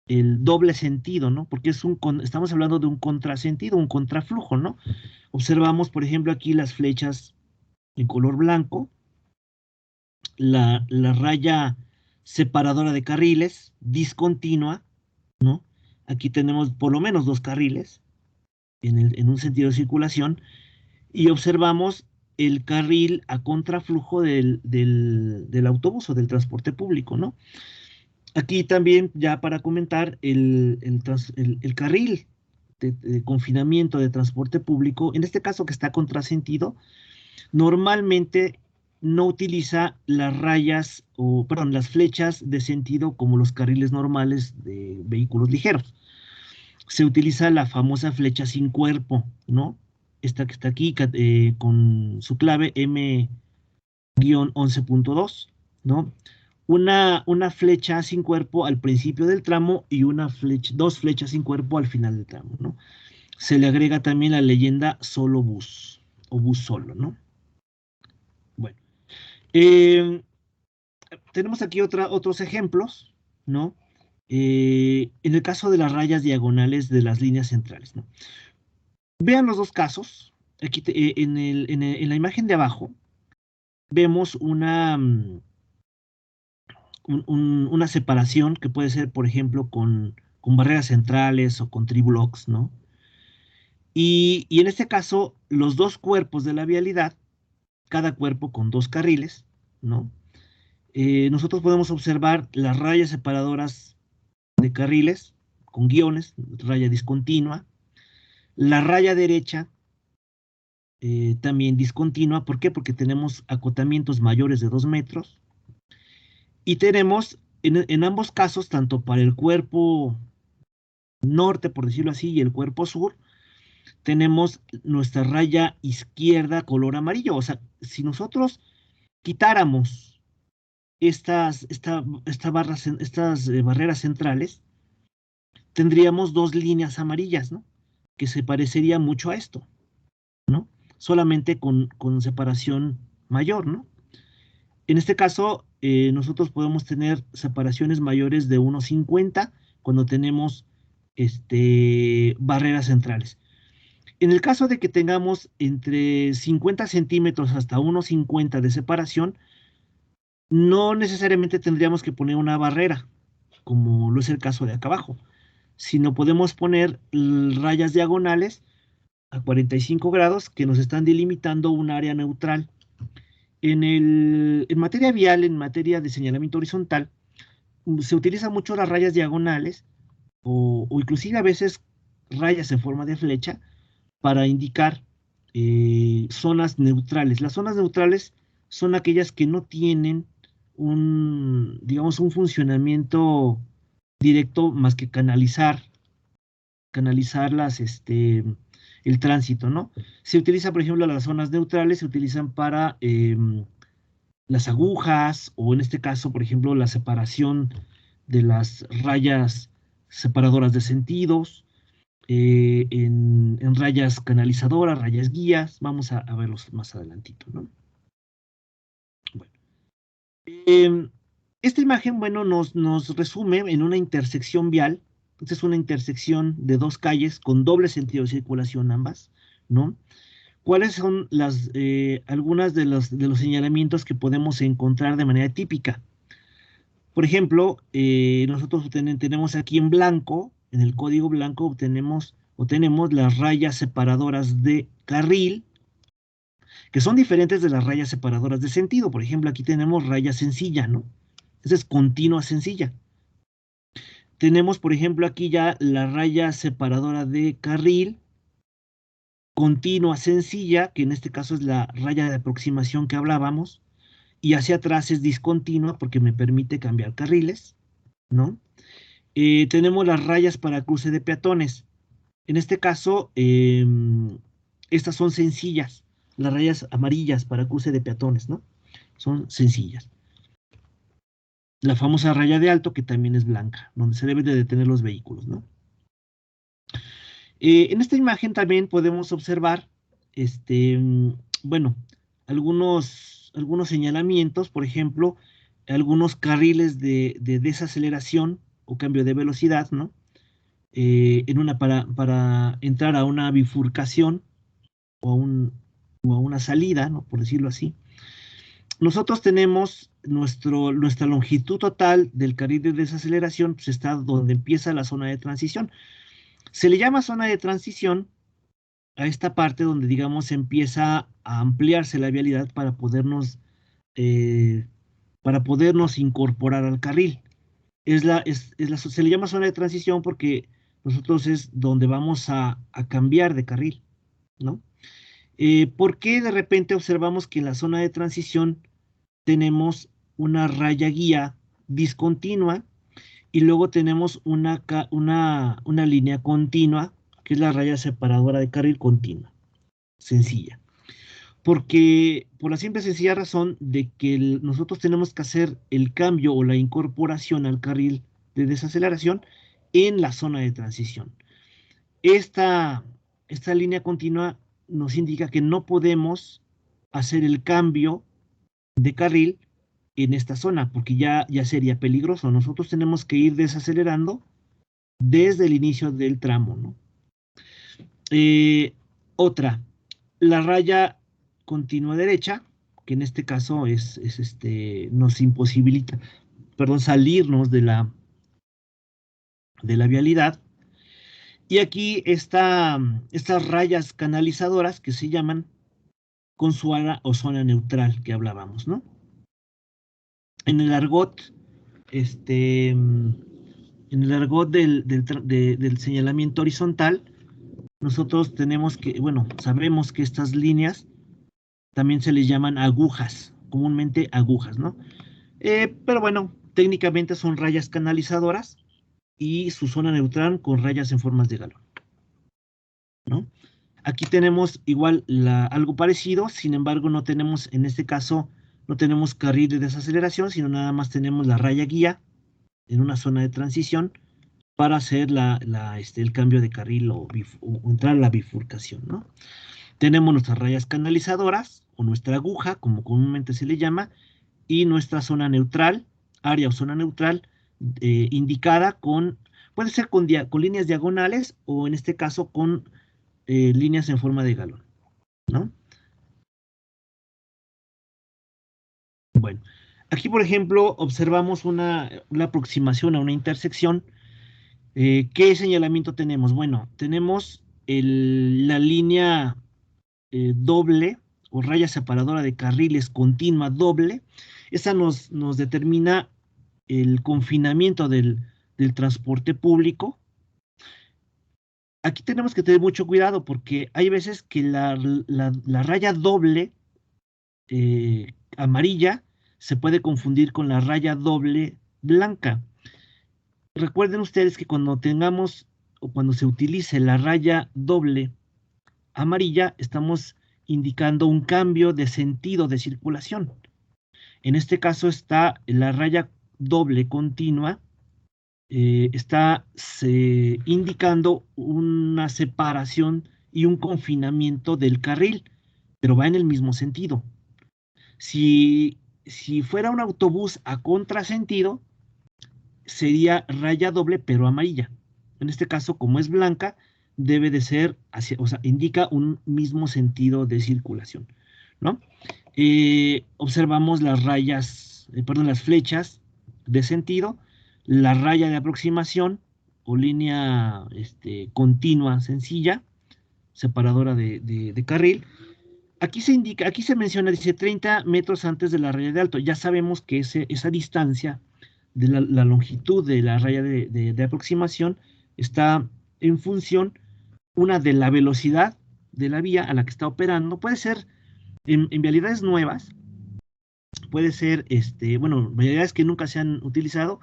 el doble sentido, ¿no? Porque estamos hablando de un contrasentido, un contraflujo, ¿no? Observamos, por ejemplo, aquí las flechas en color blanco, la raya separadora de carriles, discontinua, ¿no? Aquí tenemos por lo menos 2 carriles en un sentido de circulación, y observamos el carril a contraflujo del autobús o del transporte público, ¿no? Aquí también, ya para comentar, el carril de confinamiento de transporte público, en este caso que está contrasentido, normalmente no utiliza las rayas, o perdón, las flechas de sentido como los carriles normales de vehículos ligeros. Se utiliza la famosa flecha sin cuerpo, ¿no? Esta que está aquí con su clave M-11.2, ¿no? Una flecha sin cuerpo al principio del tramo y dos flechas sin cuerpo al final del tramo, ¿no? Se le agrega también la leyenda solo bus o bus solo, ¿no? Bueno, eh, tenemos aquí otros ejemplos, ¿no? En el caso de las rayas diagonales de las líneas centrales, ¿no? Vean los dos casos. Aquí en la imagen de abajo vemos una separación que puede ser, por ejemplo, con barreras centrales o con triblocks, ¿no? Y en este caso, los dos cuerpos de la vialidad, cada cuerpo con 2 carriles, ¿no? Nosotros podemos observar las rayas separadoras de carriles con guiones, raya discontinua, la raya derecha también discontinua. ¿Por qué? Porque tenemos acotamientos mayores de 2 metros y tenemos en ambos casos, tanto para el cuerpo norte, por decirlo así, y el cuerpo sur, tenemos nuestra raya izquierda color amarillo. O sea, si nosotros quitáramos estas barreras centrales, tendríamos dos líneas amarillas, ¿no? Que se parecería mucho a esto, ¿no? Solamente con separación mayor, ¿no? En este caso, nosotros podemos tener separaciones mayores de 1,50 cuando tenemos barreras centrales. En el caso de que tengamos entre 50 centímetros hasta 1,50 de separación, no necesariamente tendríamos que poner una barrera, como lo es el caso de acá abajo, sino podemos poner rayas diagonales a 45 grados que nos están delimitando un área neutral. En materia vial, en materia de señalamiento horizontal, se utilizan mucho las rayas diagonales o inclusive a veces rayas en forma de flecha para indicar zonas neutrales. Las zonas neutrales son aquellas que no tienen digamos, un funcionamiento directo más que canalizar el tránsito, ¿no? Se utiliza, por ejemplo, las zonas neutrales, se utilizan para las agujas, o en este caso, por ejemplo, la separación de las rayas separadoras de sentidos, en rayas canalizadoras, rayas guías. Vamos a verlos más adelantito, ¿no? Bueno. Esta imagen, bueno, nos resume en una intersección vial. Esta es una intersección de dos calles con doble sentido de circulación ambas, ¿no? ¿Cuáles son algunas de los señalamientos que podemos encontrar de manera típica? Por ejemplo, nosotros tenemos aquí en blanco, en el código blanco tenemos las rayas separadoras de carril, que son diferentes de las rayas separadoras de sentido. Por ejemplo, aquí tenemos raya sencilla, ¿no? Esa es continua sencilla. Tenemos, por ejemplo, aquí ya la raya separadora de carril, continua sencilla, que en este caso es la raya de aproximación que hablábamos, y hacia atrás es discontinua porque me permite cambiar carriles, ¿no? Tenemos las rayas para cruce de peatones. En este caso, estas son sencillas, las rayas amarillas para cruce de peatones, ¿no? Son sencillas. La famosa raya de alto, que también es blanca, donde se deben de detener los vehículos, ¿no? En esta imagen también podemos observar, bueno, algunos señalamientos, por ejemplo, algunos carriles de desaceleración o cambio de velocidad, ¿no? Para entrar a una bifurcación o a una salida, ¿no? Por decirlo así. Nosotros tenemos nuestra longitud total del carril de desaceleración, pues está donde empieza la zona de transición. Se le llama zona de transición a esta parte donde, digamos, empieza a ampliarse la vialidad eh, para podernos incorporar al carril. Se le llama zona de transición porque nosotros es donde vamos a cambiar de carril, ¿no? ¿Por qué de repente observamos que en la zona de transición tenemos una raya guía discontinua y luego tenemos una línea continua, que es la raya separadora de carril continua, sencilla? Porque por la simple y sencilla razón de que nosotros tenemos que hacer el cambio o la incorporación al carril de desaceleración en la zona de transición. Esta línea continua nos indica que no podemos hacer el cambio de carril en esta zona, porque ya sería peligroso. Nosotros tenemos que ir desacelerando desde el inicio del tramo, ¿no? Otra, la raya continua derecha, que en este caso nos imposibilita, perdón, salirnos de la vialidad. Y aquí estas rayas canalizadoras que se llaman con su área o zona neutral que hablábamos, ¿no? En el argot, del señalamiento horizontal, nosotros sabemos que estas líneas también se les llaman agujas, comúnmente agujas, ¿no? Pero bueno, técnicamente son rayas canalizadoras y su zona neutral con rayas en formas de galón, ¿no? Aquí tenemos igual algo parecido, sin embargo no tenemos, en este caso, no tenemos carril de desaceleración, sino nada más tenemos la raya guía en una zona de transición para hacer el cambio de carril o entrar a la bifurcación, ¿no? Tenemos nuestras rayas canalizadoras, o nuestra aguja, como comúnmente se le llama, y nuestra zona neutral, área o zona neutral, indicada puede ser con líneas diagonales, o en este caso con líneas en forma de galón, ¿no? Bueno, aquí por ejemplo observamos una aproximación a una intersección. ¿Qué señalamiento tenemos? Bueno, tenemos la línea doble o raya separadora de carriles continua doble. Esa nos determina el confinamiento del transporte público. Aquí tenemos que tener mucho cuidado porque hay veces que la raya doble amarilla se puede confundir con la raya doble blanca. Recuerden ustedes que cuando tengamos o cuando se utilice la raya doble amarilla, estamos indicando un cambio de sentido de circulación. En este caso está la raya doble continua, indicando una separación y un confinamiento del carril, pero va en el mismo sentido. Si fuera un autobús a contrasentido, sería raya doble pero amarilla. En este caso, como es blanca, debe de ser, o sea, indica un mismo sentido de circulación, ¿no? Observamos las rayas, perdón, las flechas de sentido, la raya de aproximación o línea continua sencilla, separadora de carril. Aquí se indica, aquí se menciona, dice 30 metros antes de la raya de alto. Ya sabemos que esa distancia de la longitud de la raya de aproximación está en función, una, de la velocidad de la vía a la que está operando. Puede ser en vialidades nuevas, puede ser, bueno, vialidades que nunca se han utilizado,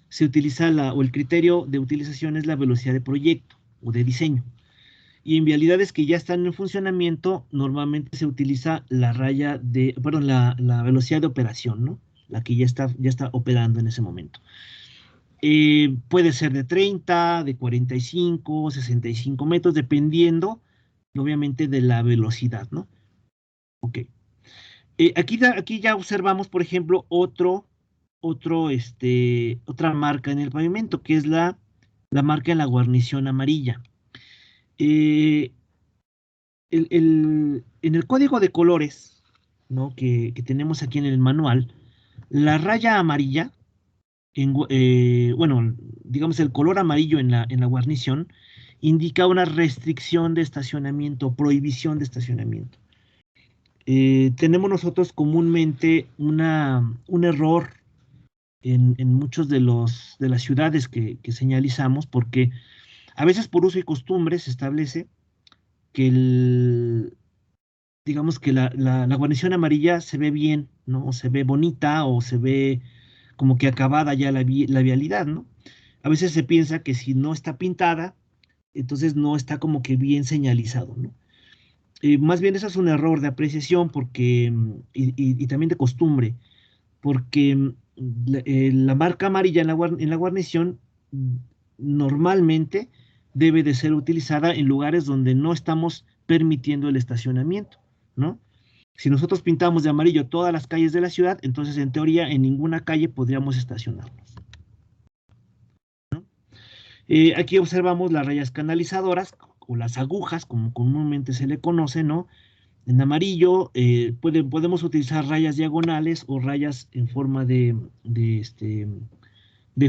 se utiliza o el criterio de utilización es la velocidad de proyecto o de diseño. Y en vialidades que ya están en funcionamiento, normalmente se utiliza la velocidad de operación, ¿no? La que ya está operando en ese momento. Puede ser de 30, de 45, 65 metros, dependiendo, obviamente, de la velocidad, ¿no? Ok. Aquí ya observamos, por ejemplo, otra marca en el pavimento, que es la marca en la guarnición amarilla. Eh, en el código de colores, ¿no? que tenemos aquí en el manual, la raya amarilla, bueno, digamos el color amarillo en la guarnición, indica una restricción de estacionamiento, prohibición de estacionamiento. Tenemos nosotros comúnmente un error en muchos de las ciudades que señalizamos, porque a veces por uso y costumbre se establece que digamos que la guarnición amarilla se ve bien, ¿no? O se ve bonita, o se ve como que acabada ya la vialidad, ¿no? A veces se piensa que si no está pintada, entonces no está como que bien señalizado, ¿no? Más bien eso es un error de apreciación y también de costumbre, porque la marca amarilla en la guarnición mm, normalmente debe de ser utilizada en lugares donde no estamos permitiendo el estacionamiento, ¿no? Si nosotros pintamos de amarillo todas las calles de la ciudad, entonces en teoría en ninguna calle podríamos estacionarnos, ¿no? Aquí observamos las rayas canalizadoras o las agujas, como comúnmente se le conoce, ¿no? En amarillo podemos utilizar rayas diagonales o rayas en forma de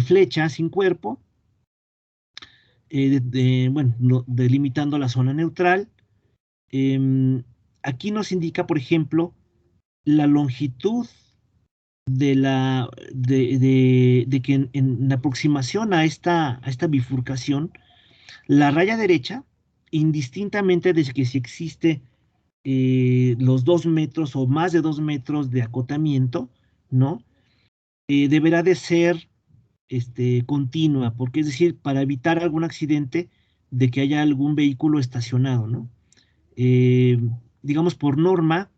flecha sin cuerpo, bueno, delimitando la zona neutral. Em, Aquí nos indica, por ejemplo, la longitud de que en la aproximación a esta bifurcación, la raya derecha, indistintamente de que si existe los 2 metros o más de 2 metros de acotamiento, ¿no? Deberá de ser continua, porque es decir, para evitar algún accidente de que haya algún vehículo estacionado, ¿no? eh, digamos por norma,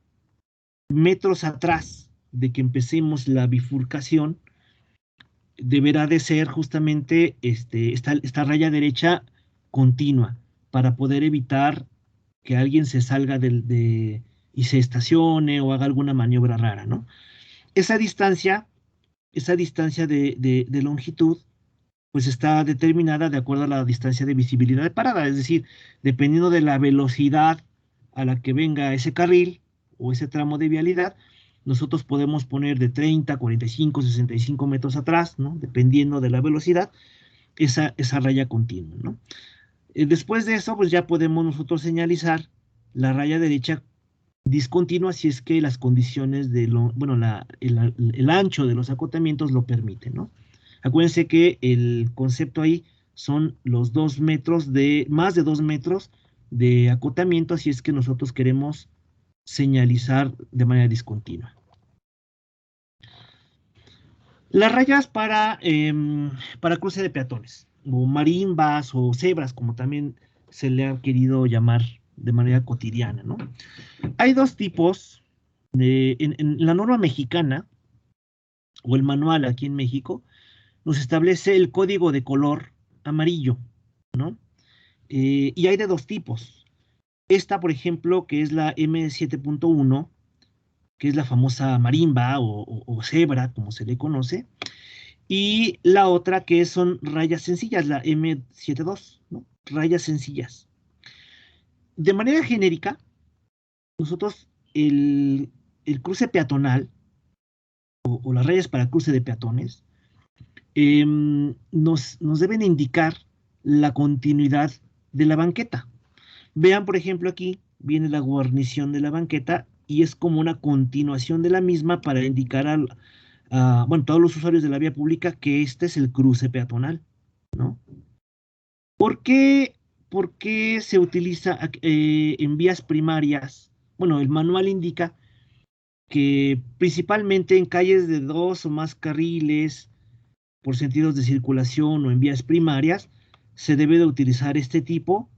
metros atrás de que empecemos la bifurcación, deberá de ser justamente esta raya derecha continua para poder evitar que alguien se salga y se estacione o haga alguna maniobra rara, ¿no? Esa distancia, esa distancia de longitud, pues está determinada de acuerdo a la distancia de visibilidad de parada, es decir, dependiendo de la velocidad a la que venga ese carril o ese tramo de vialidad, nosotros podemos poner de 30, 45, 65 metros atrás, ¿no? Dependiendo de la velocidad, esa raya continua, ¿no? Después de eso, pues ya podemos nosotros señalizar la raya derecha discontinua si es que las condiciones bueno, el ancho de los acotamientos lo permiten, ¿no? Acuérdense que el concepto ahí son los 2 metros más de 2 metros de acotamiento si es que nosotros queremos señalizar de manera discontinua. Las rayas para cruce de peatones, o marimbas o cebras, como también se le ha querido llamar de manera cotidiana, ¿no? Hay dos tipos. En la norma mexicana, o el manual aquí en México, nos establece el código de color amarillo, ¿no? Y hay de dos tipos. Esta, por ejemplo, que es la M7.1, que es la famosa marimba o cebra, como se le conoce, y la otra que son rayas sencillas, la M72, ¿no? Rayas sencillas. De manera genérica, nosotros el cruce peatonal o las rayas para cruce de peatones nos deben indicar la continuidad de la banqueta. Vean, por ejemplo, aquí viene la guarnición de la banqueta y es como una continuación de la misma para indicar bueno, todos los usuarios de la vía pública que este es el cruce peatonal, ¿no? ¿Por qué, por qué se utiliza en vías primarias? Bueno, el manual indica que principalmente en calles de 2 o más carriles por sentidos de circulación o en vías primarias, se debe de utilizar este tipo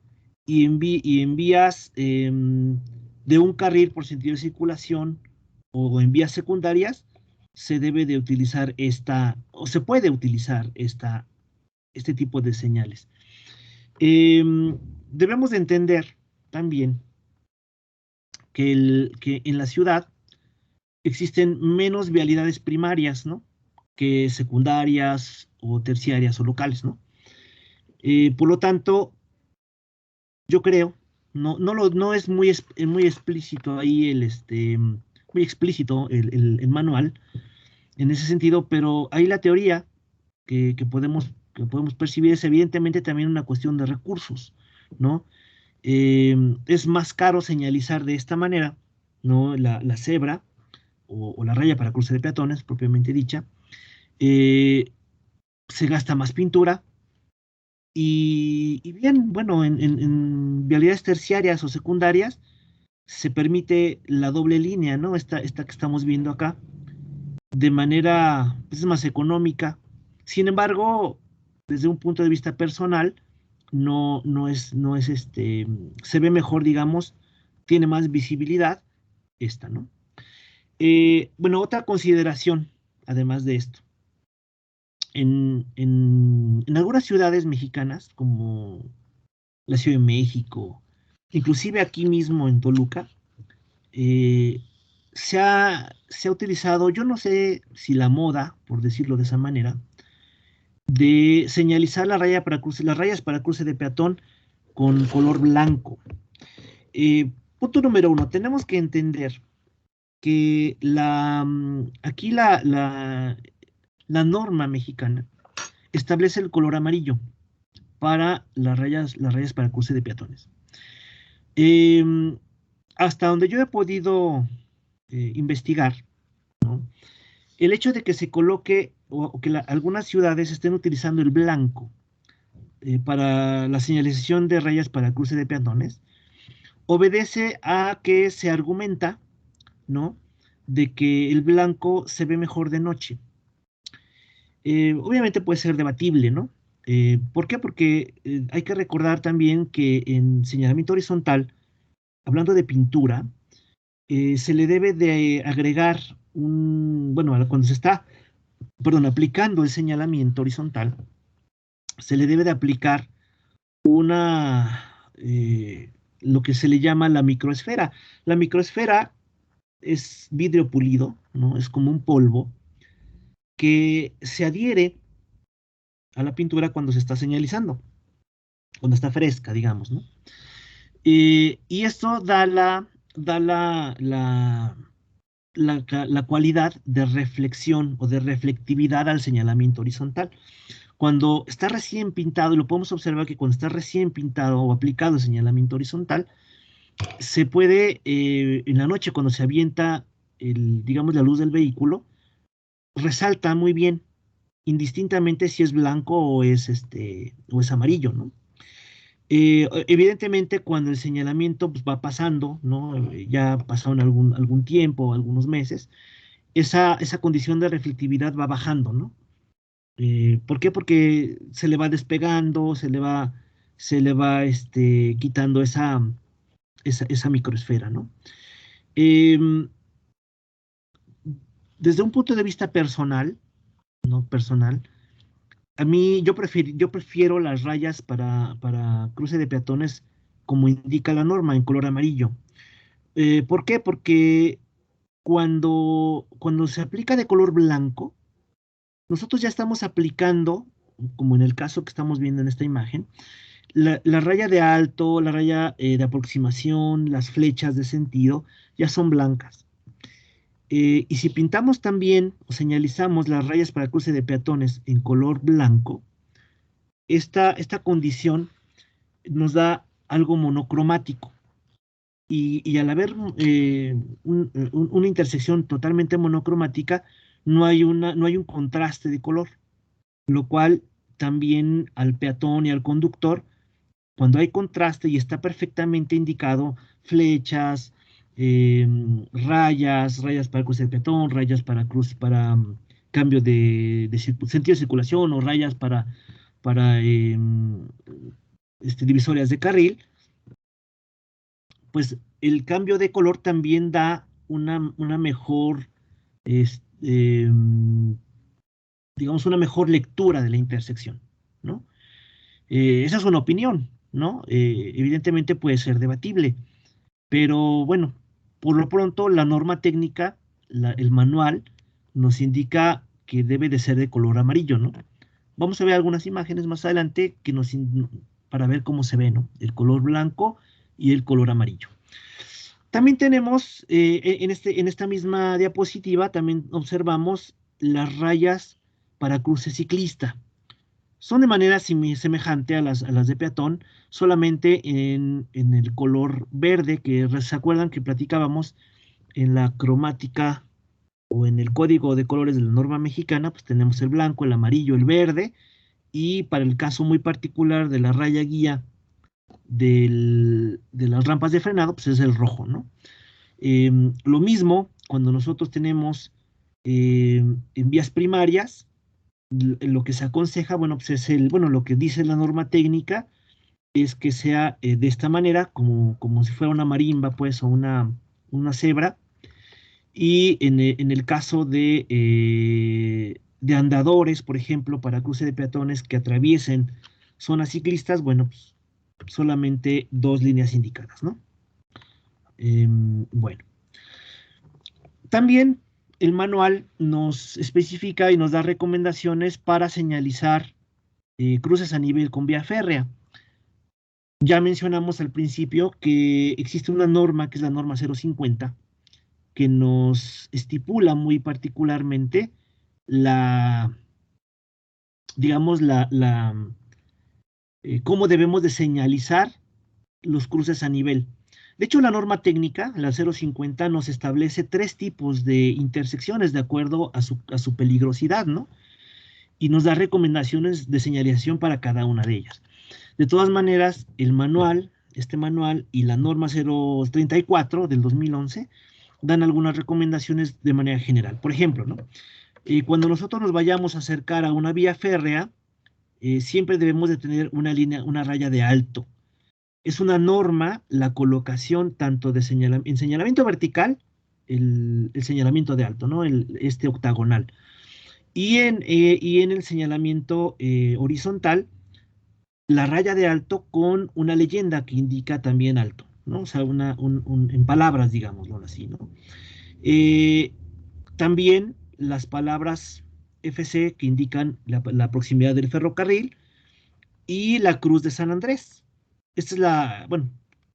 y en vías de un carril por sentido de circulación o en vías secundarias, se debe de utilizar o se puede utilizar este tipo de señales. Debemos de entender también que en la ciudad existen menos vialidades primarias, ¿no? Que secundarias o terciarias o locales, ¿no? Por lo tanto, yo creo, no es muy explícito ahí muy explícito el manual en ese sentido, pero ahí la teoría que podemos percibir es evidentemente también una cuestión de recursos, ¿no? Es más caro señalizar de esta manera, ¿no? La cebra o la raya para cruce de peatones, propiamente dicha, eh, se gasta más pintura y bien, bueno, en vialidades terciarias o secundarias se permite la doble línea, ¿no? Esta que estamos viendo acá, de manera, pues, es más económica. Sin embargo, desde un punto de vista personal, no es se ve mejor, digamos, tiene más visibilidad esta, ¿no? Bueno, otra consideración, además de esto. En algunas ciudades mexicanas, como la Ciudad de México, inclusive aquí mismo en Toluca, eh, se ha utilizado, yo no sé si la moda, por decirlo de esa manera, de señalizar las rayas para cruce de peatón con color blanco. Punto número uno, tenemos que entender que aquí la norma mexicana establece el color amarillo para las rayas para cruce de peatones. Eh, Hasta donde yo he podido investigar, ¿no? El hecho de que se coloque o que algunas ciudades estén utilizando el blanco para la señalización de rayas para cruce de peatones obedece a que se argumenta, ¿no? De que el blanco se ve mejor de noche. Obviamente puede ser debatible, ¿no? ¿Por qué? Porque hay que recordar también que en señalamiento horizontal hablando de pintura, se le debe de agregar bueno, cuando se está, perdón, aplicando el señalamiento horizontal, se le debe de aplicar lo que se le llama la microesfera. La microesfera es vidrio pulido, ¿no? Es como un polvo que se adhiere a la pintura cuando se está señalizando, cuando está fresca, digamos, ¿no? Y esto da la cualidad de reflexión o de reflectividad al señalamiento horizontal. Cuando está recién pintado, y lo podemos observar que cuando está recién pintado o aplicado el señalamiento horizontal, se puede, en la noche cuando se avienta, digamos, la luz del vehículo, resalta muy bien, indistintamente si es blanco o es amarillo, ¿no? Evidentemente, cuando el señalamiento pues, va pasando, ¿no? Ya pasaron algún tiempo, algunos meses, esa condición de reflectividad va bajando, ¿no? ¿Por qué? Porque se le va despegando, se le va quitando esa microesfera, ¿no? Em, Desde un punto de vista personal, ¿no? Personal, a mí yo prefiero las rayas para cruce de peatones como indica la norma, en color amarillo. ¿Por qué? Porque cuando se aplica de color blanco, nosotros ya estamos aplicando, como en el caso que estamos viendo en esta imagen, la raya de alto, la raya de aproximación, las flechas de sentido, ya son blancas. Y si pintamos también o señalizamos las rayas para cruce de peatones en color blanco, esta condición nos da algo monocromático. Y al haber una intersección totalmente monocromática, no hay un contraste de color, lo cual también al peatón y al conductor, cuando hay contraste y está perfectamente indicado, flechas, rayas para cruz de peatón, rayas para cruz, para cambio de sentido de circulación o rayas para divisorias de carril, pues el cambio de color también da una mejor, este, digamos, una mejor lectura de la intersección, ¿no? Esa es una opinión, ¿no? Evidentemente puede ser debatible, pero bueno, por lo pronto la norma técnica, el manual, nos indica que debe de ser de color amarillo, ¿no? Vamos a ver algunas imágenes más adelante para ver cómo se ve, ¿no? El color blanco y el color amarillo. También tenemos, en esta misma diapositiva, también observamos las rayas para cruce ciclista. Son de manera semejante a las de peatón, solamente en el color verde, que se acuerdan que platicábamos en la cromática o en el código de colores de la norma mexicana, pues tenemos el blanco, el amarillo, el verde, y para el caso muy particular de la raya guía de las rampas de frenado, pues es el rojo, ¿no? Lo mismo cuando nosotros tenemos en vías primarias, lo que se aconseja, bueno, pues bueno, lo que dice la norma técnica es que sea de esta manera, como si fuera una marimba, pues, o una cebra, y en el caso de andadores, por ejemplo, para cruce de peatones que atraviesen zonas ciclistas, bueno, pues solamente dos líneas indicadas, ¿no? Bueno. También el manual nos especifica y nos da recomendaciones para señalizar cruces a nivel con vía férrea. Ya mencionamos al principio que existe una norma, que es la norma 050, que nos estipula muy particularmente digamos, cómo debemos de señalizar los cruces a nivel. De hecho, la norma técnica, la 050, nos establece tres tipos de intersecciones de acuerdo a su peligrosidad, ¿no? Y nos da recomendaciones de señalización para cada una de ellas. De todas maneras, este manual y la norma 034 del 2011 dan algunas recomendaciones de manera general. Por ejemplo, ¿no? Cuando nosotros nos vayamos a acercar a una vía férrea, siempre debemos de tener una raya de alto. Es una norma la colocación tanto de en señalamiento vertical, el señalamiento de alto, ¿no? Este octagonal. Y en el señalamiento horizontal, la raya de alto con una leyenda que indica también alto, ¿no? O sea, en palabras, digámoslo así, ¿no? Eh, También las palabras FC que indican la proximidad del ferrocarril y la cruz de San Andrés. Esta es bueno,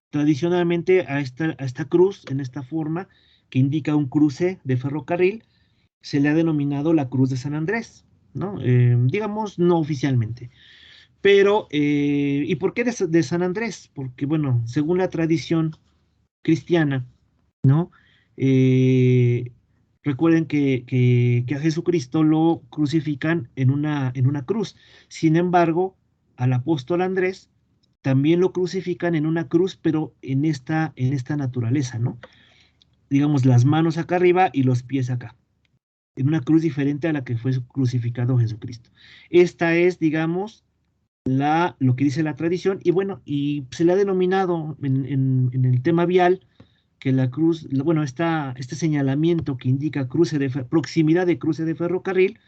tradicionalmente a esta cruz, en esta forma, que indica un cruce de ferrocarril, se le ha denominado la Cruz de San Andrés, ¿no? Digamos, no oficialmente. Pero, ¿y por qué de San Andrés? Porque, bueno, según la tradición cristiana, ¿no? Eh, Recuerden que a Jesucristo lo crucifican en una cruz. Sin embargo, al apóstol Andrés también lo crucifican en una cruz, pero en esta naturaleza, ¿no? Digamos, las manos acá arriba y los pies acá, en una cruz diferente a la que fue crucificado Jesucristo. Esta es, digamos, lo que dice la tradición, y bueno, y se le ha denominado en el tema vial que la cruz, bueno, este señalamiento que indica proximidad de cruce de ferrocarril,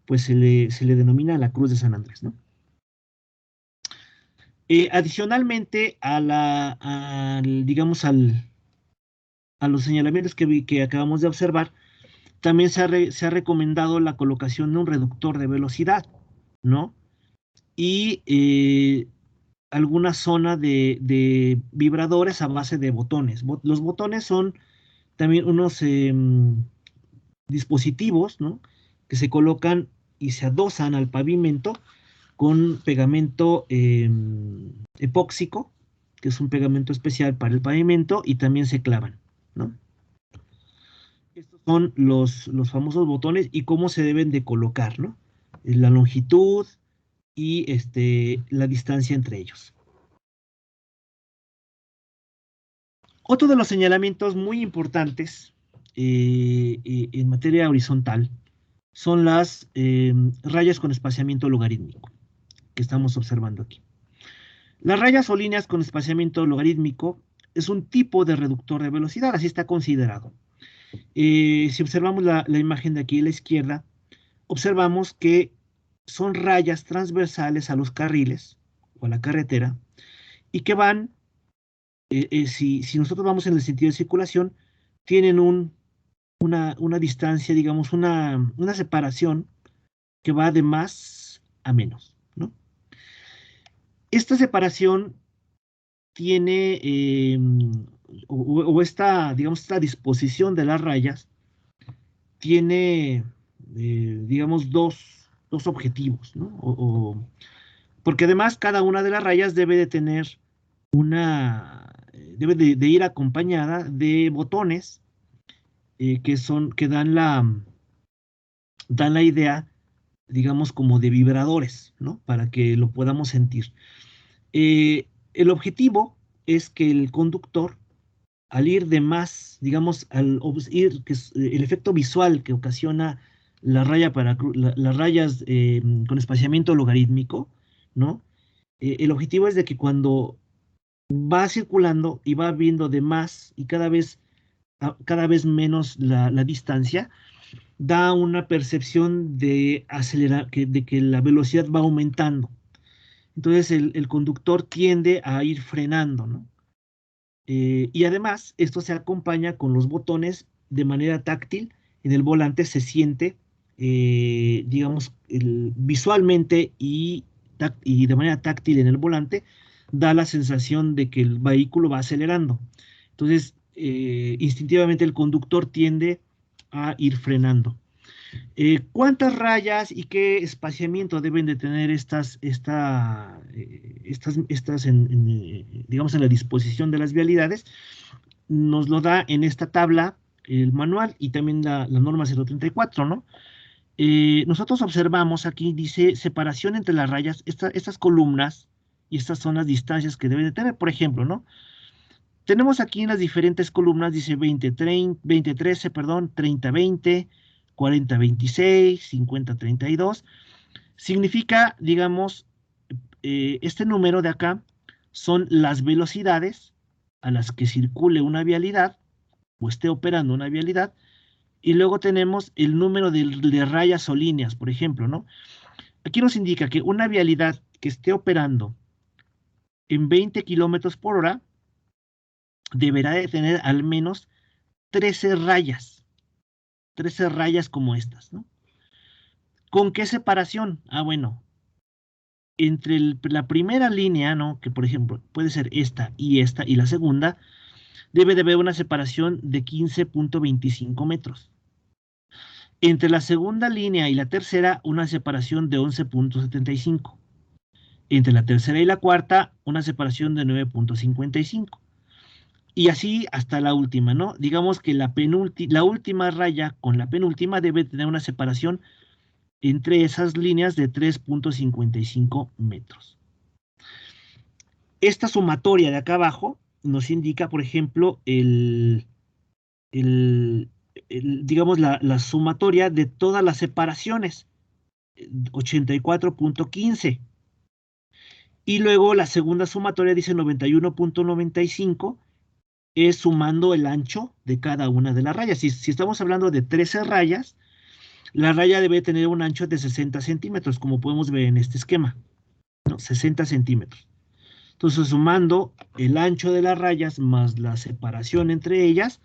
pues se le denomina la Cruz de San Andrés, ¿no? Adicionalmente digamos, a los señalamientos que acabamos de observar, también se ha recomendado la colocación de un reductor de velocidad, ¿no? Y alguna zona de vibradores a base de botones. Los botones son también unos dispositivos, ¿no? Que se colocan y se adosan al pavimento con pegamento epóxico, que es un pegamento especial para el pavimento, y también se clavan, ¿no? Estos son los famosos botones y cómo se deben de colocar, ¿no? La longitud y la distancia entre ellos. Otro de los señalamientos muy importantes en materia horizontal son las rayas con espaciamiento logarítmico que estamos observando aquí. Las rayas o líneas con espaciamiento logarítmico es un tipo de reductor de velocidad, así está considerado. Si observamos la imagen de aquí a la izquierda, observamos que son rayas transversales a los carriles o a la carretera y que van, si nosotros vamos en el sentido de circulación, tienen una distancia, digamos, una separación que va de más a menos, ¿no? Esta separación tiene, o esta, digamos, esta disposición de las rayas tiene, digamos, dos objetivos, ¿no? Porque además cada una de las rayas debe de tener debe de ir acompañada de botones que dan la idea, digamos, como de vibradores, ¿no? Para que lo podamos sentir. El objetivo es que el conductor, al ir de más, digamos, ir, que es, el efecto visual que ocasiona las rayas con espaciamiento logarítmico, ¿no? El objetivo es de que cuando va circulando y va viendo de más y cada vez menos la distancia, da una percepción de acelerar, de que la velocidad va aumentando. Entonces el conductor tiende a ir frenando, ¿no? Y además, esto se acompaña con los botones de manera táctil. En el volante se siente, digamos, visualmente y de manera táctil en el volante, da la sensación de que el vehículo va acelerando. Entonces, instintivamente el conductor tiende a ir frenando. ¿Cuántas rayas y qué espaciamiento deben de tener digamos, en la disposición de las vialidades? Nos lo da en esta tabla el manual y también la norma 034, ¿no? Nosotros observamos aquí, dice separación entre las rayas, estas columnas y estas son las distancias que deben de tener, por ejemplo, ¿no? Tenemos aquí en las diferentes columnas, dice 2013, perdón, 30-20, 40-26, 50-32. Significa, digamos, este número de acá son las velocidades a las que circule una vialidad o esté operando una vialidad, y luego tenemos el número de rayas o líneas, por ejemplo, ¿no? Aquí nos indica que una vialidad que esté operando en 20 kilómetros por hora deberá de tener al menos 13 rayas como estas, ¿no? ¿Con qué separación? Ah, bueno, entre la primera línea, ¿no? Que por ejemplo puede ser esta, y la segunda, debe de haber una separación de 15.25 metros. Entre la segunda línea y la tercera, una separación de 11.75. Entre la tercera y la cuarta, una separación de 9.55. Y así hasta la última, ¿no? Digamos que la última raya con la penúltima debe tener una separación entre esas líneas de 3.55 metros. Esta sumatoria de acá abajo nos indica, por ejemplo, digamos, la sumatoria de todas las separaciones, 84.15. Y luego la segunda sumatoria dice 91.95, es sumando el ancho de cada una de las rayas. Si estamos hablando de 13 rayas, la raya debe tener un ancho de 60 centímetros, como podemos ver en este esquema, ¿no? 60 centímetros. Entonces, sumando el ancho de las rayas más la separación entre ellas,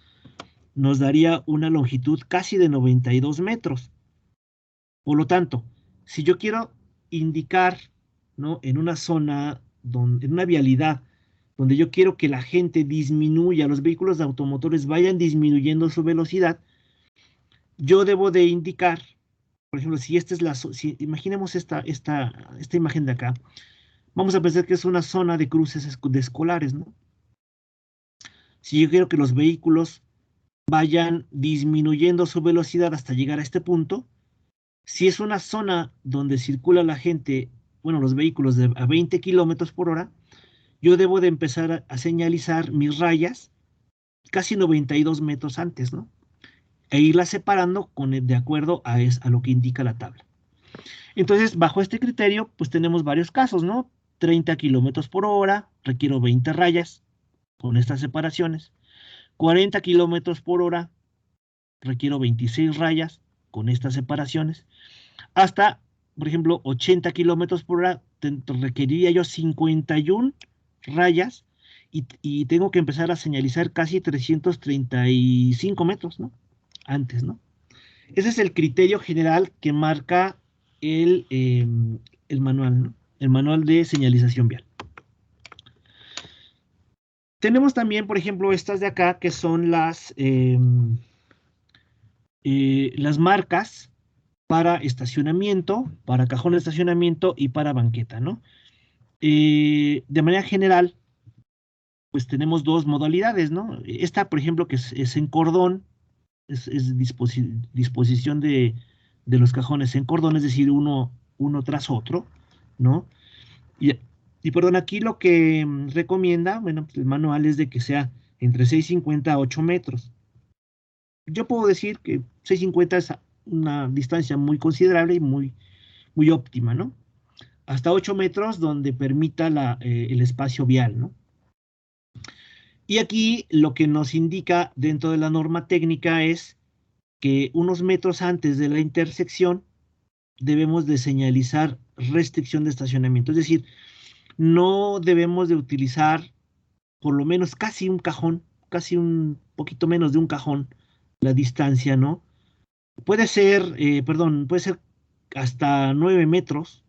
nos daría una longitud casi de 92 metros. Por lo tanto, si yo quiero indicar, ¿no?, en una zona, en una vialidad, donde yo quiero que la gente disminuya, los vehículos de automotores vayan disminuyendo su velocidad, yo debo de indicar, por ejemplo, si esta es si imaginemos esta imagen de acá, vamos a pensar que es una zona de cruces de escolares, ¿no? Si yo quiero que los vehículos vayan disminuyendo su velocidad hasta llegar a este punto, si es una zona donde circula la gente, bueno, los vehículos a 20 kilómetros por hora, yo debo de empezar a señalizar mis rayas casi 92 metros antes, ¿no? E irlas separando de acuerdo a lo que indica la tabla. Entonces, bajo este criterio, pues tenemos varios casos, ¿no? 30 kilómetros por hora, requiero 20 rayas con estas separaciones. 40 kilómetros por hora, requiero 26 rayas con estas separaciones. Hasta, por ejemplo, 80 kilómetros por hora, requeriría yo 51 rayas y tengo que empezar a señalizar casi 335 metros, ¿no? Antes, ¿no? Ese es el criterio general que marca el manual, ¿no? El manual de señalización vial. Tenemos también, por ejemplo, estas de acá, que son las marcas para estacionamiento, para cajón de estacionamiento y para banqueta, ¿no? De manera general, pues tenemos dos modalidades, ¿no? Esta, por ejemplo, que es en cordón, es disposición de los cajones en cordón, es decir, uno tras otro, ¿no? Y perdón, aquí lo que recomienda, bueno, pues el manual es de que sea entre 6.50 a 8 metros. Yo puedo decir que 6.50 es una distancia muy considerable y muy óptima, ¿no? Hasta 8 metros donde permita el espacio vial, ¿no? Y aquí lo que nos indica dentro de la norma técnica es que unos metros antes de la intersección debemos de señalizar restricción de estacionamiento. Es decir, no debemos de utilizar por lo menos casi un cajón, casi un poquito menos de un cajón, la distancia, ¿no? Puede ser, puede ser hasta 9 metros.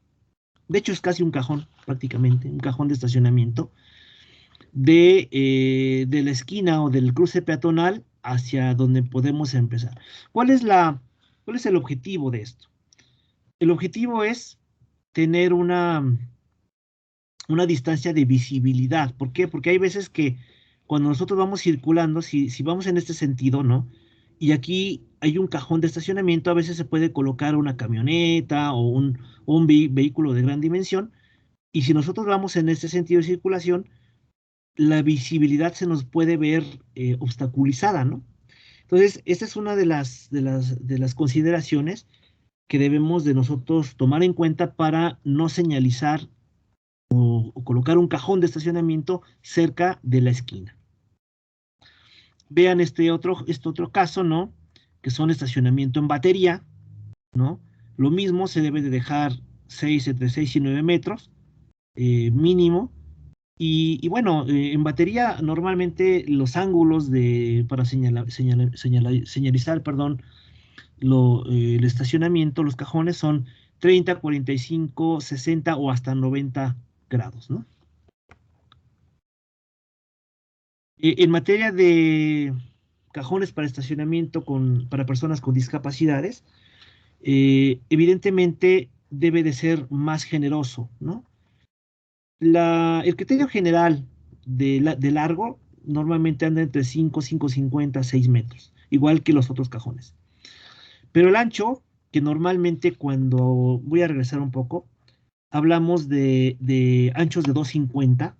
De hecho, es casi un cajón, prácticamente, un cajón de estacionamiento, de la esquina o del cruce peatonal hacia donde podemos empezar. ¿Cuál es el objetivo de esto? El objetivo es tener una distancia de visibilidad. ¿Por qué? Porque hay veces que cuando nosotros vamos circulando, si vamos en este sentido, ¿no? Y aquí hay un cajón de estacionamiento, a veces se puede colocar una camioneta o un vehículo de gran dimensión, y si nosotros vamos en este sentido de circulación, la visibilidad se nos puede ver obstaculizada, ¿no? Entonces, esta es una de las consideraciones que debemos de nosotros tomar en cuenta para no señalizar o o colocar un cajón de estacionamiento cerca de la esquina. Vean este otro caso, ¿no? Que son estacionamiento en batería, ¿no? Lo mismo se debe de dejar entre 6 y 9 metros mínimo. Y bueno, en batería normalmente los ángulos para señalizar, perdón, el estacionamiento, los cajones son 30, 45, 60 o hasta 90 grados, ¿no? En materia de cajones para estacionamiento para personas con discapacidades, evidentemente debe de ser más generoso, ¿no? El criterio general de largo normalmente anda entre 5, 5,50, 6 metros, igual que los otros cajones. Pero el ancho, que normalmente cuando voy a regresar un poco, hablamos de anchos de 2,50,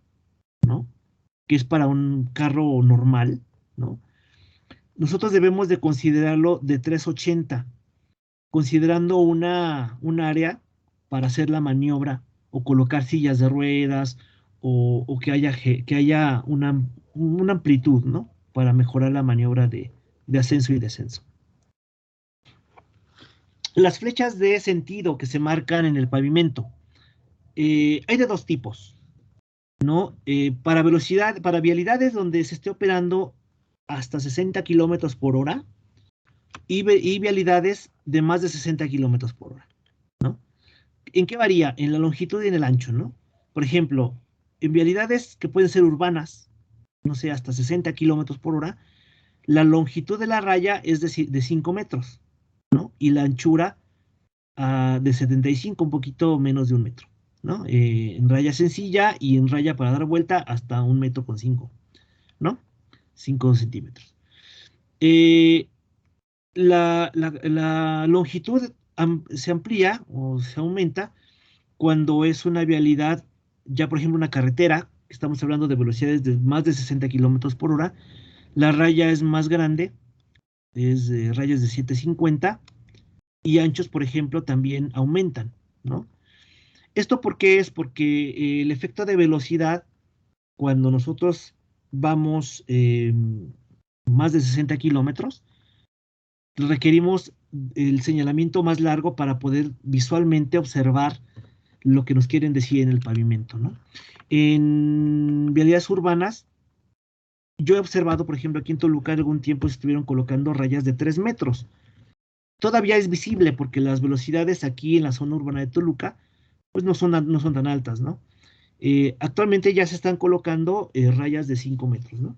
¿no? Que es para un carro normal, ¿no? Nosotros debemos de considerarlo de 3,80, considerando un área para hacer la maniobra o colocar sillas de ruedas o que haya una amplitud, ¿no? Para mejorar la maniobra de ascenso y descenso. Las flechas de sentido que se marcan en el pavimento. Hay de dos tipos, ¿no? Para vialidades donde se esté operando hasta 60 kilómetros por hora y vialidades de más de 60 kilómetros por hora, ¿no? ¿En qué varía? En la longitud y en el ancho, ¿no? Por ejemplo, en vialidades que pueden ser urbanas, no sé, hasta 60 kilómetros por hora, la longitud de la raya es de 5 metros, ¿no? Y la anchura de 75, un poquito menos de 1 metro, ¿no? En raya sencilla y en raya para dar vuelta hasta 1,5 metros, ¿no? 5 centímetros. La longitud se amplía o se aumenta cuando es una vialidad, ya por ejemplo una carretera, estamos hablando de velocidades de más de 60 kilómetros por hora, la raya es más grande, es de rayas de 750 y anchos, por ejemplo, también aumentan, ¿no? ¿Esto por qué es? Porque el efecto de velocidad, cuando nosotros vamos más de 60 kilómetros, requerimos el señalamiento más largo para poder visualmente observar lo que nos quieren decir en el pavimento, ¿no? En vialidades urbanas, yo he observado, por ejemplo, aquí en Toluca, algún tiempo se estuvieron colocando rayas de 3 metros. Todavía es visible porque las velocidades aquí en la zona urbana de Toluca, pues no son tan altas, ¿no? Actualmente ya se están colocando rayas de 5 metros, ¿no?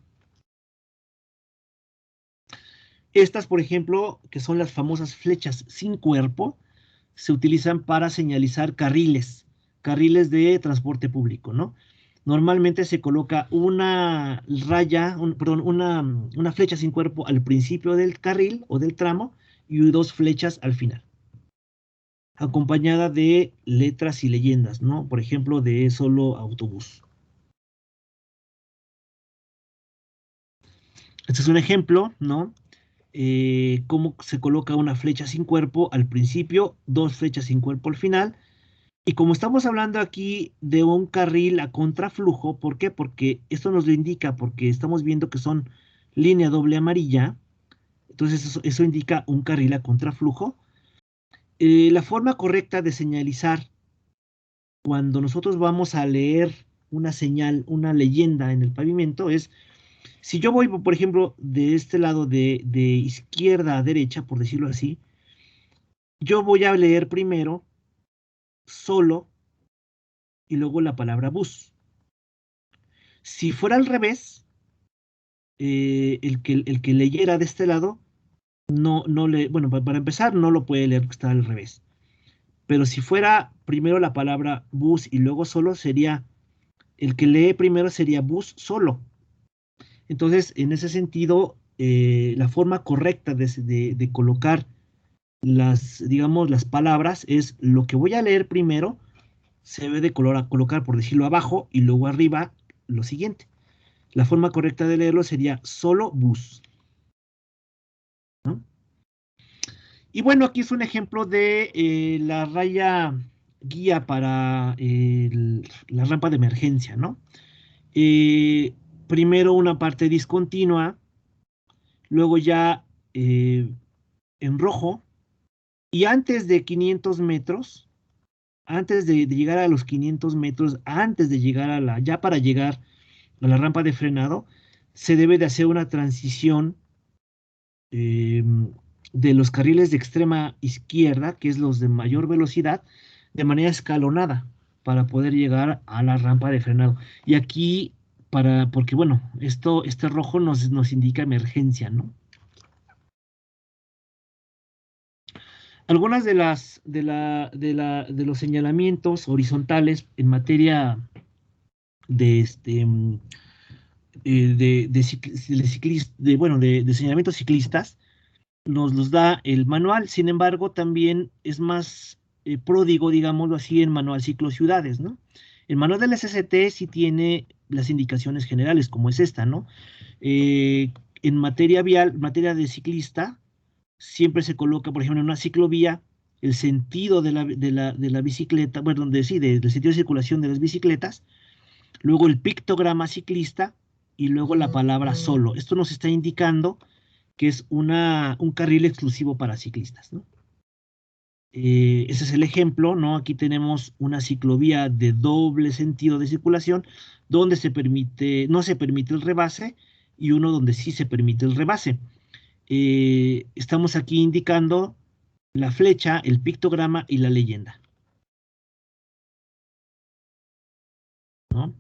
Estas, por ejemplo, que son las famosas flechas sin cuerpo, se utilizan para señalizar carriles de transporte público, ¿no? Normalmente se coloca una raya, perdón, una flecha sin cuerpo al principio del carril o del tramo y dos flechas al final, acompañada de letras y leyendas, ¿no? Por ejemplo, de solo autobús. Este es un ejemplo, ¿no? Cómo se coloca una flecha sin cuerpo al principio, dos flechas sin cuerpo al final. Y como estamos hablando aquí de un carril a contraflujo, ¿por qué? Porque esto nos lo indica, porque estamos viendo que son línea doble amarilla, entonces eso indica un carril a contraflujo. La forma correcta de señalizar cuando nosotros vamos a leer una señal, una leyenda en el pavimento es, si yo voy, por ejemplo, de este lado de izquierda a derecha, por decirlo así, yo voy a leer primero solo y luego la palabra bus. Si fuera al revés, el que leyera de este lado, bueno, para empezar, no lo puede leer porque está al revés. Pero si fuera primero la palabra bus y luego solo, el que lee primero sería bus solo. Entonces, en ese sentido, la forma correcta de colocar digamos, las palabras es lo que voy a leer primero, se debe de colocar, por decirlo, abajo y luego arriba lo siguiente. La forma correcta de leerlo sería solo bus, ¿no? Y bueno, aquí es un ejemplo de la raya guía para la rampa de emergencia, ¿no? Eh, Primero una parte discontinua, luego ya en rojo, y antes de 500 metros, antes de llegar a los 500 metros, antes de llegar ya para llegar a la rampa de frenado, se debe de hacer una transición eh, de los carriles de extrema izquierda, que es los de mayor velocidad, de manera escalonada para poder llegar a la rampa de frenado. Y aquí, porque bueno, este rojo nos indica emergencia, ¿no? Algunas de los señalamientos horizontales en materia de de señalamientos ciclistas nos los da el manual. Sin embargo, también es más pródigo, digámoslo así, en manual ciclociudades, ¿no? El manual del SCT sí tiene las indicaciones generales, como es esta, ¿no? En materia vial, en materia de ciclista, siempre se coloca, por ejemplo, en una ciclovía, el sentido de la bicicleta, bueno, sí, del sentido de circulación de las bicicletas, luego el pictograma ciclista y luego la palabra solo. Esto nos está indicando que es un carril exclusivo para ciclistas, ¿no? Ese es el ejemplo, ¿no? Aquí tenemos una ciclovía de doble sentido de circulación, donde no se permite el rebase, y uno donde sí se permite el rebase. Estamos aquí indicando la flecha, el pictograma y la leyenda, ¿no?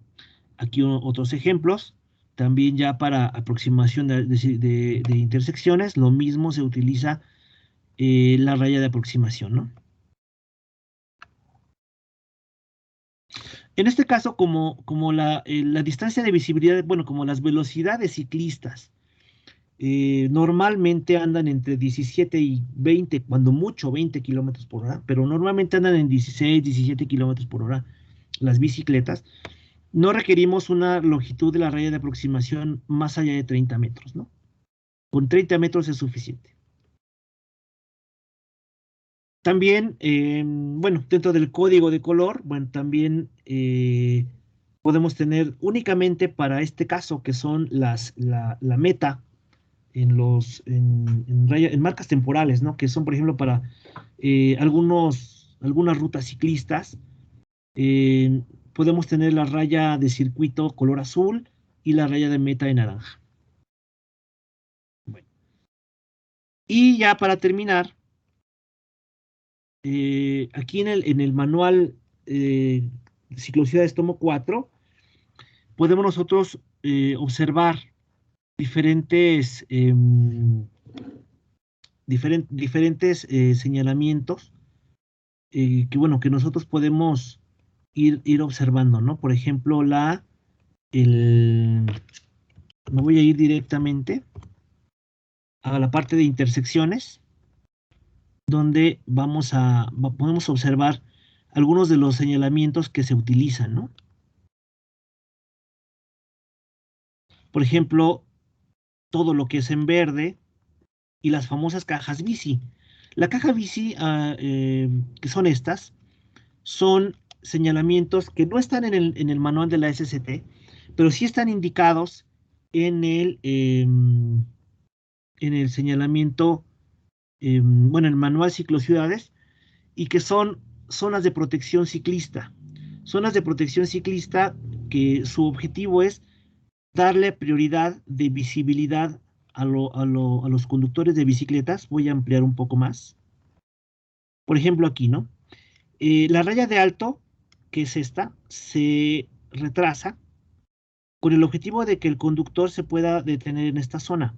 Aquí otros ejemplos, también ya para aproximación de intersecciones, lo mismo se utiliza la raya de aproximación, ¿no? En este caso, como la distancia de visibilidad, bueno, como las velocidades ciclistas normalmente andan entre 17 y 20, cuando mucho 20 kilómetros por hora, pero normalmente andan en 16, 17 kilómetros por hora las bicicletas, no requerimos una longitud de la raya de aproximación más allá de 30 metros, ¿no? Con 30 metros es suficiente. También, bueno, dentro del código de color, bueno, también podemos tener únicamente para este caso, que son la meta en marcas temporales, ¿no? Que son, por ejemplo, para algunas rutas ciclistas, eh, podemos tener la raya de circuito color azul y la raya de meta de naranja. Bueno, y ya para terminar, aquí en el manual Ciclocidades tomo 4, podemos nosotros observar diferentes, diferentes señalamientos que, bueno, que nosotros podemos ir observando, ¿no? Por ejemplo, me voy a ir directamente a la parte de intersecciones, donde podemos observar algunos de los señalamientos que se utilizan, ¿no? Por ejemplo, todo lo que es en verde y las famosas cajas bici. La caja bici, que son estas, son señalamientos que no están en el manual de la SCT, pero sí están indicados en el señalamiento, bueno, el manual ciclociudades, y que son zonas de protección ciclista. Zonas de protección ciclista que su objetivo es darle prioridad de visibilidad a los conductores de bicicletas. Voy a ampliar un poco más. Por ejemplo, aquí, ¿no? La raya de alto, que es esta, se retrasa con el objetivo de que el conductor se pueda detener en esta zona.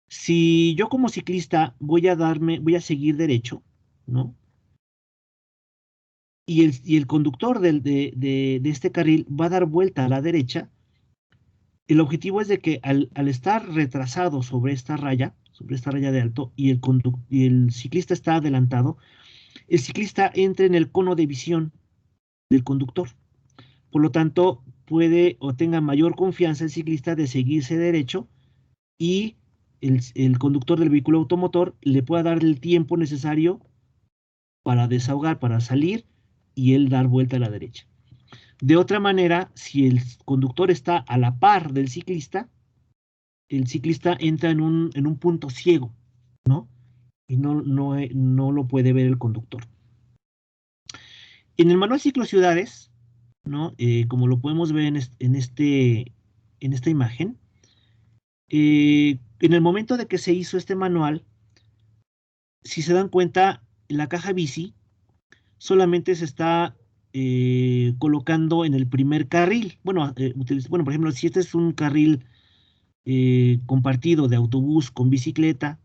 Si yo como ciclista voy a seguir derecho, ¿no? Y el conductor de este carril va a dar vuelta a la derecha. El objetivo es de que al estar retrasado sobre esta raya de alto, y el ciclista está adelantado, el ciclista entre en el cono de visión del conductor. Por lo tanto, puede o tenga mayor confianza el ciclista de seguirse derecho, y el conductor del vehículo automotor le pueda dar el tiempo necesario para desahogar, para salir y él dar vuelta a la derecha. De otra manera, si el conductor está a la par del ciclista, el ciclista entra en un punto ciego, ¿no? Y no lo puede ver el conductor. En el manual Ciclociudades, ¿no? Como lo podemos ver en esta imagen, en el momento de que se hizo este manual, si se dan cuenta, la caja bici solamente se está colocando en el primer carril. Bueno, bueno, por ejemplo, si este es un carril compartido de autobús con bicicleta,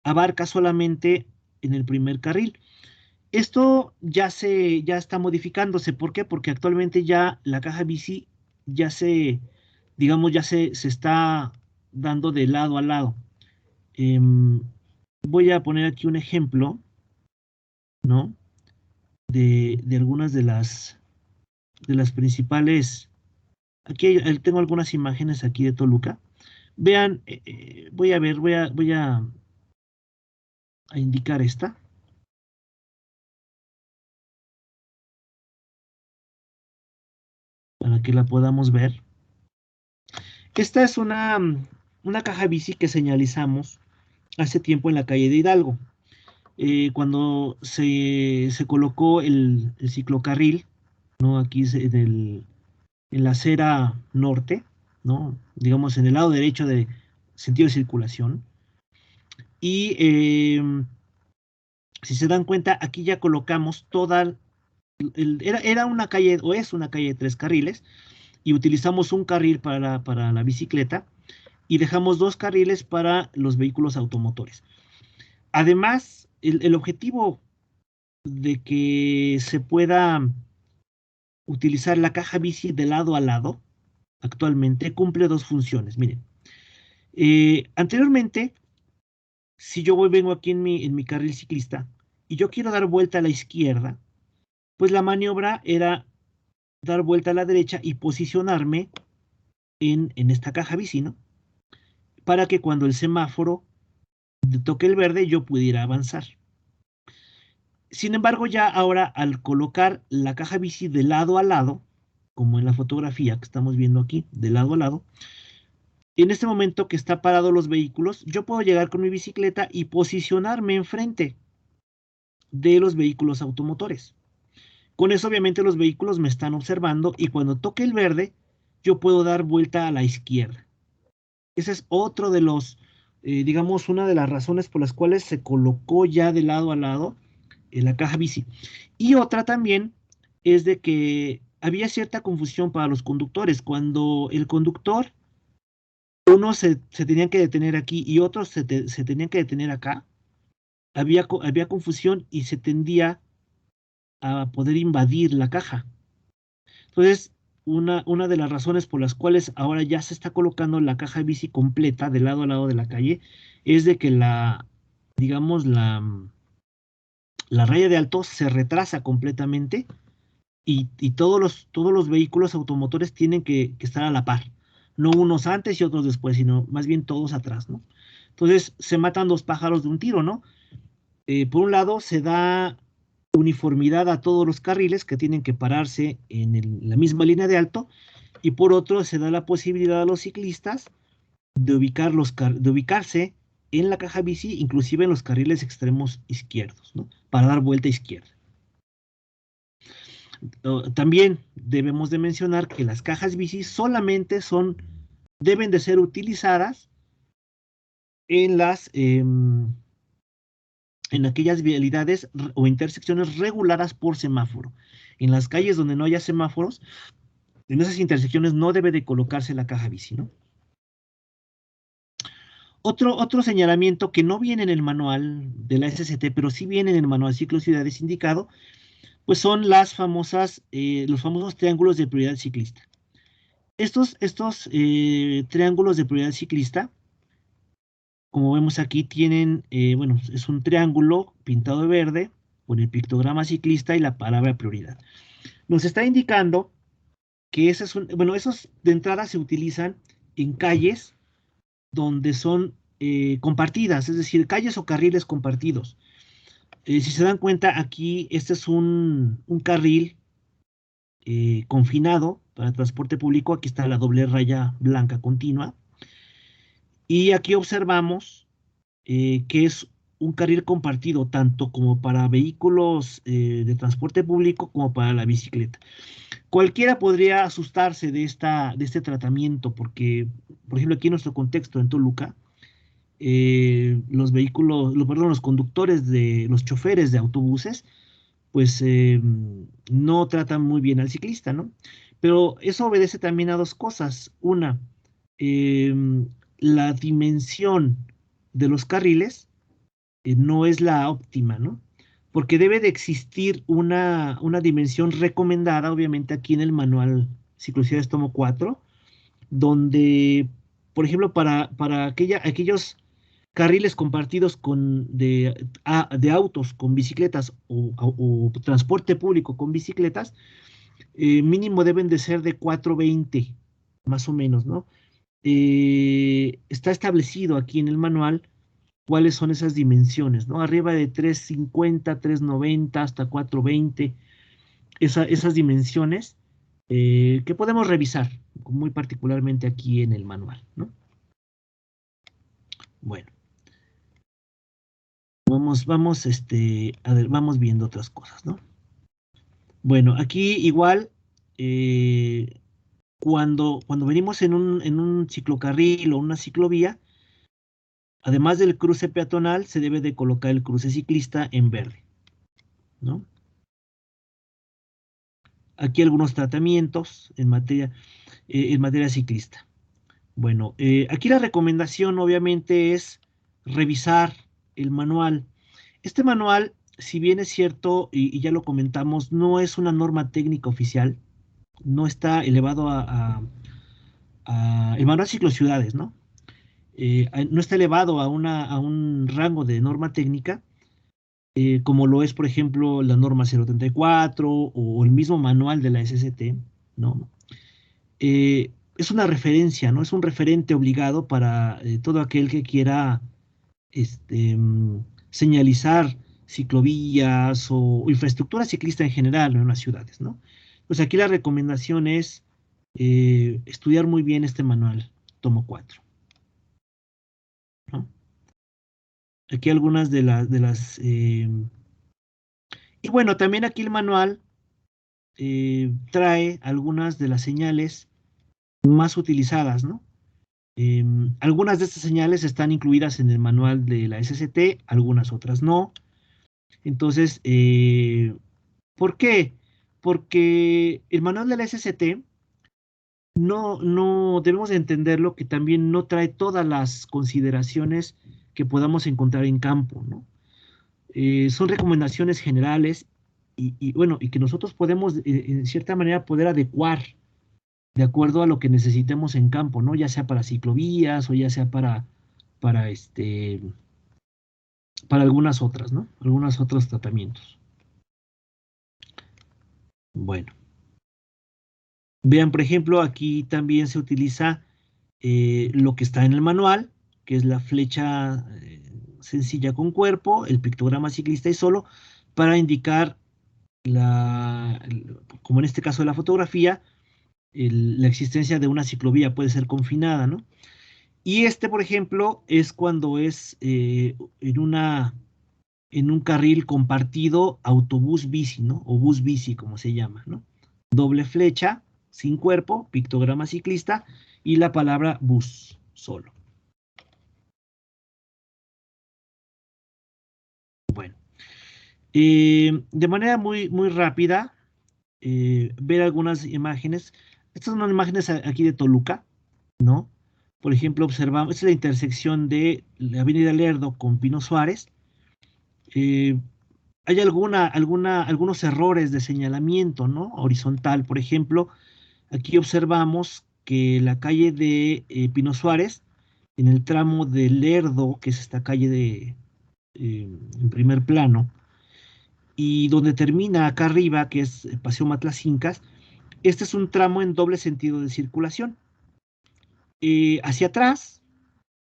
abarca solamente en el primer carril. Esto ya está modificándose. ¿Por qué? Porque actualmente ya la caja bici ya digamos, se está dando de lado a lado. Em, Voy a poner aquí un ejemplo, ¿no? De algunas de las principales. Aquí tengo algunas imágenes aquí de Toluca. Vean, voy a ver, a indicar esta para que la podamos ver. Esta es una caja bici que señalizamos hace tiempo en la calle de Hidalgo. Cuando se colocó el ciclocarril, ¿no? Aquí en la acera norte, ¿no? Digamos en el lado derecho de sentido de circulación. Y si se dan cuenta, aquí ya colocamos era una calle, o es una calle de 3 carriles, y utilizamos un carril para la bicicleta, y dejamos 2 carriles para los vehículos automotores. Además, el objetivo de que se pueda utilizar la caja bici de lado a lado, actualmente cumple 2 funciones. Miren, anteriormente, si yo vengo aquí en mi carril ciclista y yo quiero dar vuelta a la izquierda, pues la maniobra era dar vuelta a la derecha y posicionarme en esta caja bici, ¿no? Para que cuando el semáforo toque el verde yo pudiera avanzar. Sin embargo, ya ahora al colocar la caja bici de lado a lado, como en la fotografía que estamos viendo aquí, de lado a lado, en este momento que está parado los vehículos, yo puedo llegar con mi bicicleta y posicionarme enfrente de los vehículos automotores. Con eso, obviamente, los vehículos me están observando y cuando toque el verde, yo puedo dar vuelta a la izquierda. Ese es otro de digamos, una de las razones por las cuales se colocó ya de lado a lado en la caja bici. Y otra también es de que había cierta confusión para los conductores. Cuando el conductor, unos se tenían que detener aquí y otros se tenían que detener acá, había confusión y se tendía a poder invadir la caja. Entonces, una de las razones por las cuales ahora ya se está colocando la caja bici completa de lado a lado de la calle es de que digamos, la raya de alto se retrasa completamente y todos los vehículos automotores tienen que estar a la par. No unos antes y otros después, sino más bien todos atrás, ¿no? Entonces, se matan 2 pájaros de un tiro, ¿no? Por un lado, se da uniformidad a todos los carriles que tienen que pararse en la misma línea de alto, y por otro se da la posibilidad a los ciclistas de ubicarse en la caja bici, inclusive en los carriles extremos izquierdos, ¿no? Para dar vuelta izquierda. También debemos de mencionar que las cajas bici solamente deben de ser utilizadas en en aquellas vialidades o intersecciones reguladas por semáforo. En las calles donde no haya semáforos, en esas intersecciones no debe de colocarse la caja bici, ¿no? Otro señalamiento que no viene en el manual de la SCT, pero sí viene en el manual Ciclociudades indicado, pues son los famosos triángulos de prioridad ciclista. Estos triángulos de prioridad ciclista, como vemos aquí, bueno, es un triángulo pintado de verde con el pictograma ciclista y la palabra prioridad. Nos está indicando que bueno, esos de entrada se utilizan en calles donde son compartidas, es decir, calles o carriles compartidos. Si se dan cuenta, aquí este es un carril confinado para transporte público. Aquí está la doble raya blanca continua. Y aquí observamos que es un carril compartido tanto como para vehículos de transporte público como para la bicicleta. Cualquiera podría asustarse de este tratamiento porque, por ejemplo, aquí en nuestro contexto, en Toluca, los vehículos, perdón, los conductores de los choferes de autobuses, pues no tratan muy bien al ciclista, ¿no? Pero eso obedece también a dos cosas. Una, la dimensión de los carriles no es la óptima, ¿no? Porque debe de existir una dimensión recomendada, obviamente aquí en el manual Ciclocidades tomo 4, donde, por ejemplo, para aquellos carriles compartidos de autos con bicicletas o transporte público con bicicletas, mínimo deben de ser de 420, más o menos, ¿no? Está establecido aquí en el manual cuáles son esas dimensiones, ¿no? Arriba de 350, 390 hasta 420, esas dimensiones que podemos revisar muy particularmente aquí en el manual, ¿no? Bueno, vamos viendo otras cosas, ¿no? Bueno, aquí igual, eh, cuando venimos en un ciclocarril o una ciclovía, además del cruce peatonal, se debe de colocar el cruce ciclista en verde, ¿no? Aquí algunos tratamientos en materia ciclista. Bueno, aquí la recomendación obviamente es revisar el manual. Este manual, si bien es cierto, y ya lo comentamos, no es una norma técnica oficial, no está elevado el manual Ciclociudades, ¿no? No está elevado a un rango de norma técnica, como lo es, por ejemplo, la norma 034 o el mismo manual de la SCT, ¿no? Es una referencia, ¿no? Es un referente obligado para todo aquel que quiera señalizar ciclovías o infraestructura ciclista en general, ¿no? En las ciudades, ¿no? Pues aquí la recomendación es estudiar muy bien este manual, tomo 4, ¿no? Aquí algunas y bueno, también aquí el manual trae algunas de las señales más utilizadas, ¿no? Algunas de estas señales están incluidas en el manual de la SCT, algunas otras no. Entonces, ¿por qué? Porque el manual de la SCT no debemos de entenderlo que también no trae todas las consideraciones que podamos encontrar en campo, ¿no? Son recomendaciones generales bueno, y que nosotros podemos, en cierta manera, poder adecuar de acuerdo a lo que necesitemos en campo, ¿no? Ya sea para ciclovías o ya sea para para algunas otras, ¿no? Algunos otros tratamientos. Bueno, vean, por ejemplo, aquí también se utiliza lo que está en el manual, que es la flecha sencilla con cuerpo, el pictograma ciclista y solo, para indicar como en este caso de la fotografía, la existencia de una ciclovía puede ser confinada, ¿no? Y por ejemplo, es cuando es en un carril compartido autobús-bici, ¿no? O bus-bici, como se llama, ¿no? Doble flecha, sin cuerpo, pictograma ciclista y la palabra bus, solo. Bueno, de manera muy, muy rápida, ver algunas imágenes. Estas son unas imágenes aquí de Toluca, ¿no? Por ejemplo, observamos, esta es la intersección de la Avenida Lerdo con Pino Suárez. Eh, Hay algunos errores de señalamiento, ¿no? Horizontal, por ejemplo, aquí observamos que la calle de Pino Suárez, en el tramo de Lerdo, que es esta calle en primer plano, y donde termina acá arriba, que es Paseo Matlacincas, este es un tramo en doble sentido de circulación. Hacia atrás,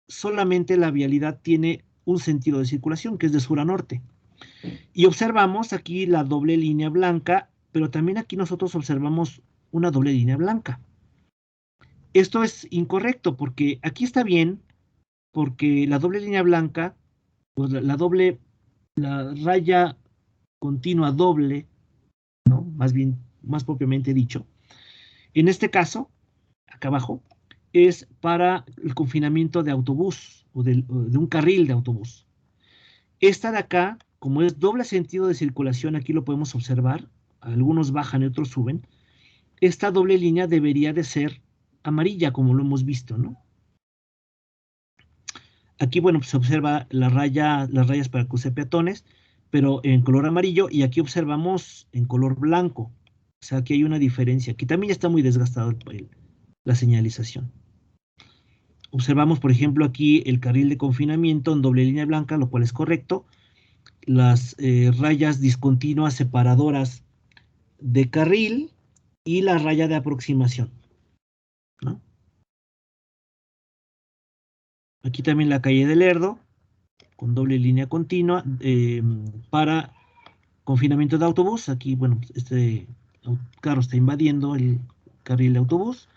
solamente la vialidad tiene un sentido de circulación, que es de sur a norte. Y observamos aquí la doble línea blanca, pero también aquí nosotros observamos una doble línea blanca. Esto es incorrecto porque aquí está bien, porque la doble línea blanca, pues la raya continua doble, ¿no? Más bien, más propiamente dicho. En este caso, acá abajo, es para el confinamiento de autobús o de un carril de autobús. Esta de acá, como es doble sentido de circulación, aquí lo podemos observar, algunos bajan y otros suben, esta doble línea debería de ser amarilla, como lo hemos visto, ¿no? Aquí, bueno, pues se observa las rayas para cruce de peatones, pero en color amarillo, y aquí observamos en color blanco. O sea, aquí hay una diferencia. Aquí también ya está muy desgastado la señalización. Observamos, por ejemplo, aquí el carril de confinamiento en doble línea blanca, lo cual es correcto. Las rayas discontinuas separadoras de carril y la raya de aproximación, ¿no? Aquí también la calle de Lerdo, con doble línea continua, para confinamiento de autobús. Aquí, bueno, este carro está invadiendo el carril de autobús.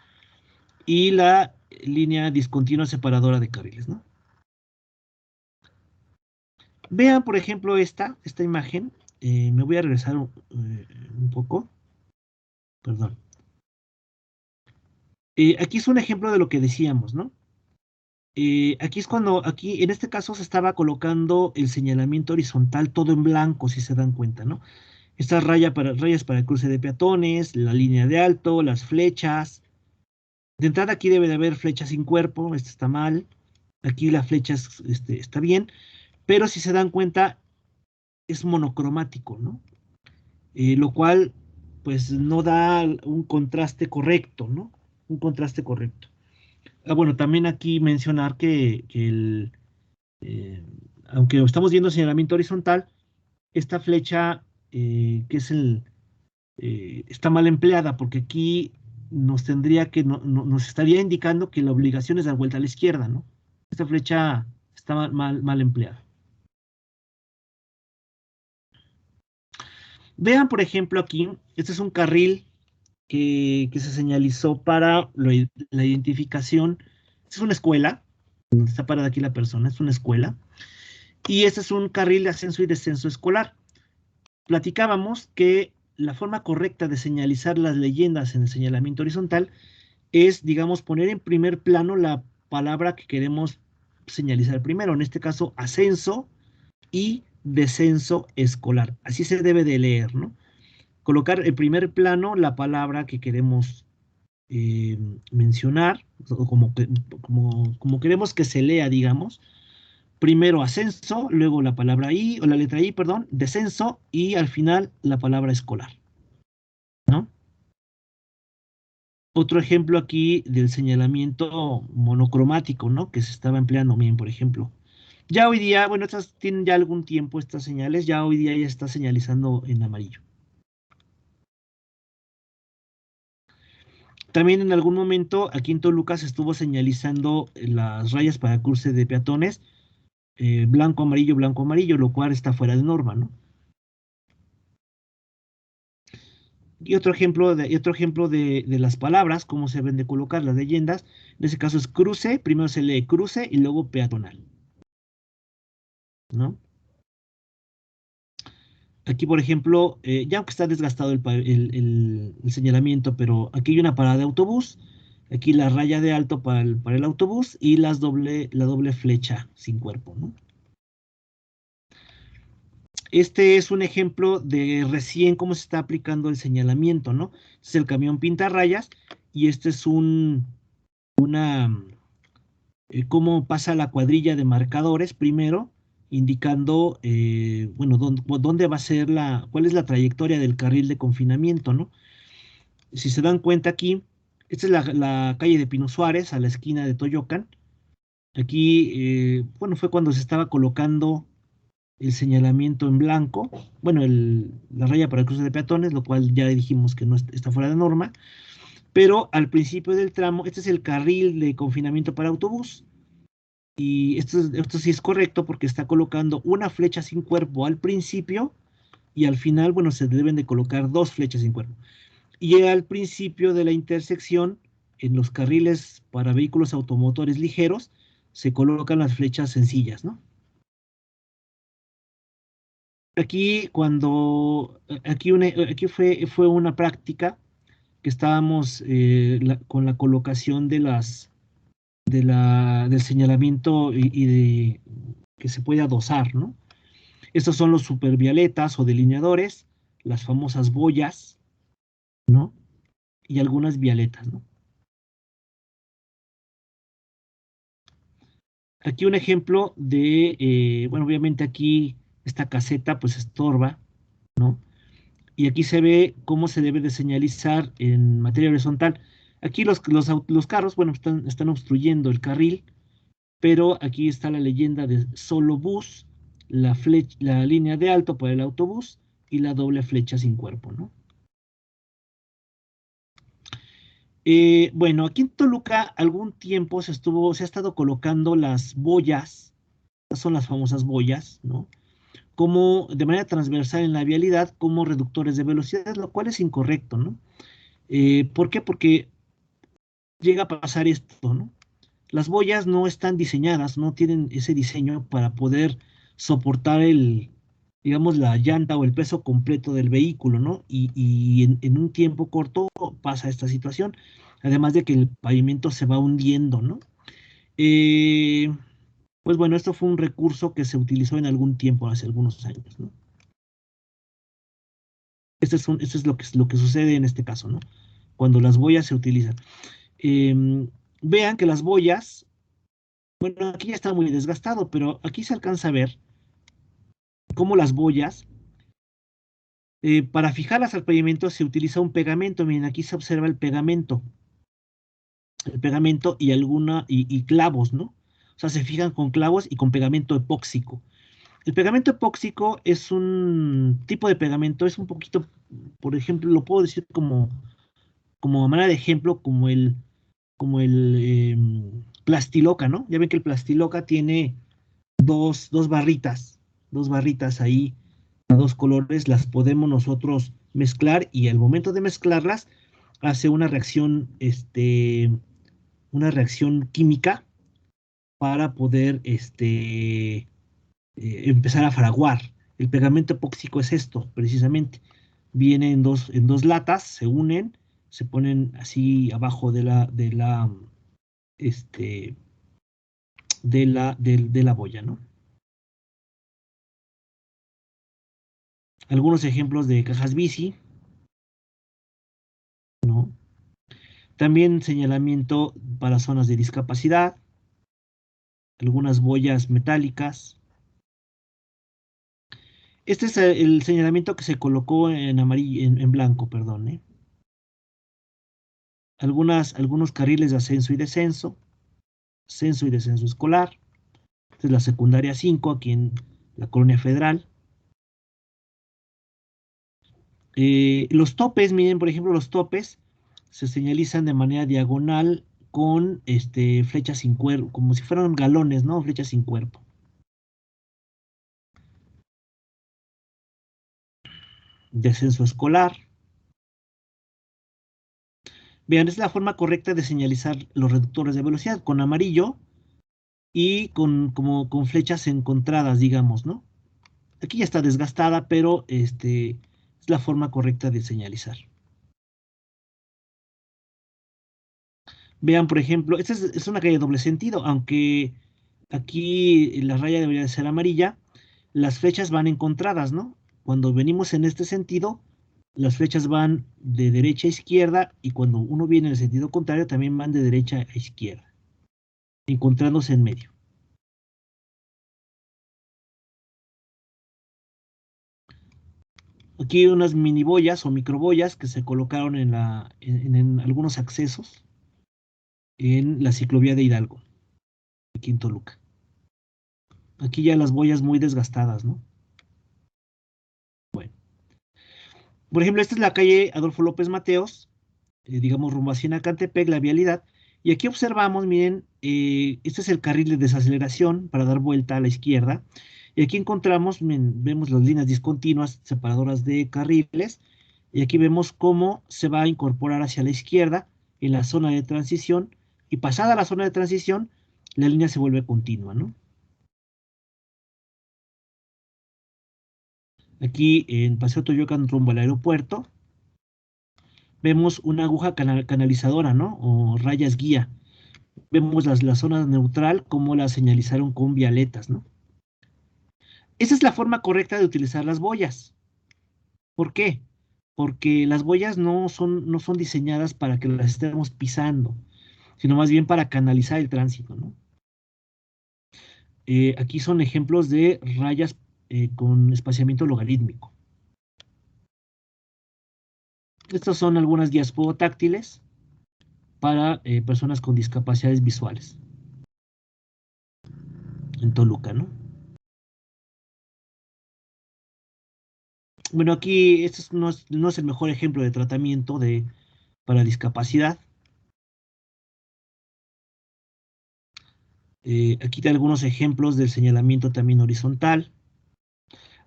Y la línea discontinua separadora de carriles, ¿no? Vean, por ejemplo, esta imagen. Me voy a regresar un poco. Perdón. Aquí es un ejemplo de lo que decíamos, ¿no? Aquí es cuando, aquí en este caso se estaba colocando el señalamiento horizontal todo en blanco, si se dan cuenta, ¿no? Estas rayas para el cruce de peatones, la línea de alto, las flechas. De entrada aquí debe de haber flechas sin cuerpo, esto está mal. Aquí la flecha está bien, pero si se dan cuenta es monocromático, ¿no? Lo cual pues no da un contraste correcto, ¿no? Un contraste correcto. Bueno, también aquí mencionar que eh, aunque estamos viendo señalamiento horizontal, esta flecha que es está mal empleada porque aquí nos tendría que, nos estaría indicando que la obligación es dar vuelta a la izquierda, ¿no? Esta flecha está mal empleada. Vean, por ejemplo, aquí, este es un carril que se señalizó para la identificación. Esta es una escuela, donde está parada aquí la persona, es una escuela. Y este es un carril de ascenso y descenso escolar. Platicábamos que la forma correcta de señalizar las leyendas en el señalamiento horizontal es, digamos, poner en primer plano la palabra que queremos señalizar primero, en este caso, ascenso y descenso escolar. Así se debe de leer, ¿no? Colocar en primer plano la palabra que queremos eh, mencionar, o como queremos que se lea, digamos. Primero ascenso, luego la palabra I, o la letra I, perdón, descenso, y al final la palabra escolar, ¿no? Otro ejemplo aquí del señalamiento monocromático, ¿no? Que se estaba empleando bien, por ejemplo. Ya hoy día, bueno, estas tienen ya algún tiempo estas señales, ya hoy día ya está señalizando en amarillo. También en algún momento aquí en Toluca se estuvo señalizando las rayas para cruce de peatones, blanco, amarillo, lo cual está fuera de norma, ¿no? Y otro ejemplo de las palabras, cómo se deben de colocar las leyendas. En ese caso es cruce, primero se lee cruce y luego peatonal, ¿no? Aquí, por ejemplo, ya aunque está desgastado el señalamiento, pero aquí hay una parada de autobús, aquí la raya de alto para el autobús y la doble flecha sin cuerpo, ¿no? Este es un ejemplo de recién cómo se está aplicando el señalamiento, ¿no? Este es el camión pintarrayas y este es una, cómo pasa la cuadrilla de marcadores primero, indicando, bueno, dónde va a ser cuál es la trayectoria del carril de confinamiento, ¿no? Si se dan cuenta aquí, esta es la calle de Pino Suárez, a la esquina de Toyocan. Aquí, bueno, fue cuando se estaba colocando el señalamiento en blanco, bueno, la raya para el cruce de peatones, lo cual ya dijimos que no está fuera de norma, pero al principio del tramo, este es el carril de confinamiento para autobús. Y esto sí es correcto porque está colocando una flecha sin cuerpo al principio y al final, bueno, se deben de colocar dos flechas sin cuerpo. Y al principio de la intersección, en los carriles para vehículos automotores ligeros, se colocan las flechas sencillas, ¿no? Aquí aquí fue una práctica que estábamos con la colocación del señalamiento que se puede adosar, ¿no? Estos son los supervioletas o delineadores, las famosas boyas, ¿no? Y algunas violetas, ¿no? Aquí un ejemplo bueno, obviamente aquí esta caseta pues estorba, ¿no? Y aquí se ve cómo se debe de señalizar en materia horizontal. Aquí los carros, bueno, están obstruyendo el carril, pero aquí está la leyenda de solo bus, la línea de alto para el autobús y la doble flecha sin cuerpo, ¿no? Bueno, aquí en Toluca algún tiempo se ha estado colocando las boyas, estas son las famosas boyas, ¿no? Como de manera transversal en la vialidad como reductores de velocidad, lo cual es incorrecto, ¿no? ¿Por qué? Porque llega a pasar esto, ¿no? Las boyas no están diseñadas, no tienen ese diseño para poder soportar digamos, la llanta o el peso completo del vehículo, ¿no? Y en un tiempo corto pasa esta situación, además de que el pavimento se va hundiendo, ¿no? Eh, pues bueno, esto fue un recurso que se utilizó en algún tiempo, hace algunos años, ¿no? Esto es lo que sucede en este caso, ¿no? Cuando las boyas se utilizan. Vean que las boyas, bueno, aquí ya está muy desgastado, pero aquí se alcanza a ver cómo las boyas, para fijarlas al pavimento se utiliza un pegamento. Miren, aquí se observa el pegamento y clavos, ¿no? O sea, se fijan con clavos y con pegamento epóxico. El pegamento epóxico es un tipo de pegamento, es un poquito, por ejemplo, lo puedo decir como manera de ejemplo, como el plastiloca, ¿no? Ya ven que el plastiloca tiene dos barritas ahí, a dos colores, las podemos nosotros mezclar y al momento de mezclarlas hace una reacción química para poder empezar a fraguar. El pegamento epóxico es esto, precisamente. Viene en dos latas, se unen, se ponen así abajo este, de la boya, ¿no? Algunos ejemplos de cajas bici, ¿no? También señalamiento para zonas de discapacidad, algunas boyas metálicas. Este es el señalamiento que se colocó en amarillo, en blanco, perdón, ¿eh? Algunos carriles de ascenso y descenso escolar. Esta es la secundaria 5 aquí en la Colonia Federal. Los topes, miren, por ejemplo, los topes se señalizan de manera diagonal con flechas sin cuerpo, como si fueran galones, ¿no? Flechas sin cuerpo. Descenso escolar. Vean, es la forma correcta de señalizar los reductores de velocidad, con amarillo y con flechas encontradas, digamos, ¿no? Aquí ya está desgastada, pero es la forma correcta de señalizar. Vean, por ejemplo, esta es una calle de doble sentido, aunque aquí la raya debería de ser amarilla, las flechas van encontradas, ¿no? Cuando venimos en este sentido, las flechas van de derecha a izquierda y cuando uno viene en el sentido contrario, también van de derecha a izquierda, encontrándose en medio. Aquí hay unas mini boyas o microboyas que se colocaron en algunos accesos en la ciclovía de Hidalgo, aquí en Toluca. Aquí ya las boyas muy desgastadas, ¿no? Bueno, por ejemplo, esta es la calle Adolfo López Mateos, digamos rumbo hacia Acantepec, la vialidad, Y aquí observamos, miren, este es el carril de desaceleración para dar vuelta a la izquierda. Y aquí encontramos, miren, vemos las líneas discontinuas separadoras de carriles. Y aquí vemos cómo se va a incorporar hacia la izquierda en la zona de transición. Y pasada la zona de transición, la línea se vuelve continua, ¿no? Aquí en Paseo Toyocan rumbo al aeropuerto, vemos una aguja canalizadora, ¿no? O rayas guía. Vemos la zona neutral, cómo la señalizaron con violetas, ¿no? Esa es la forma correcta de utilizar las boyas. ¿Por qué? Porque las boyas no son diseñadas para que las estemos pisando, sino más bien para canalizar el tránsito, ¿no? Aquí son ejemplos de rayas con espaciamiento logarítmico. Estas son algunas guías táctiles para personas con discapacidades visuales en Toluca, ¿no? Bueno, aquí este no es el mejor ejemplo de tratamiento para discapacidad. Aquí te algunos ejemplos del señalamiento también horizontal.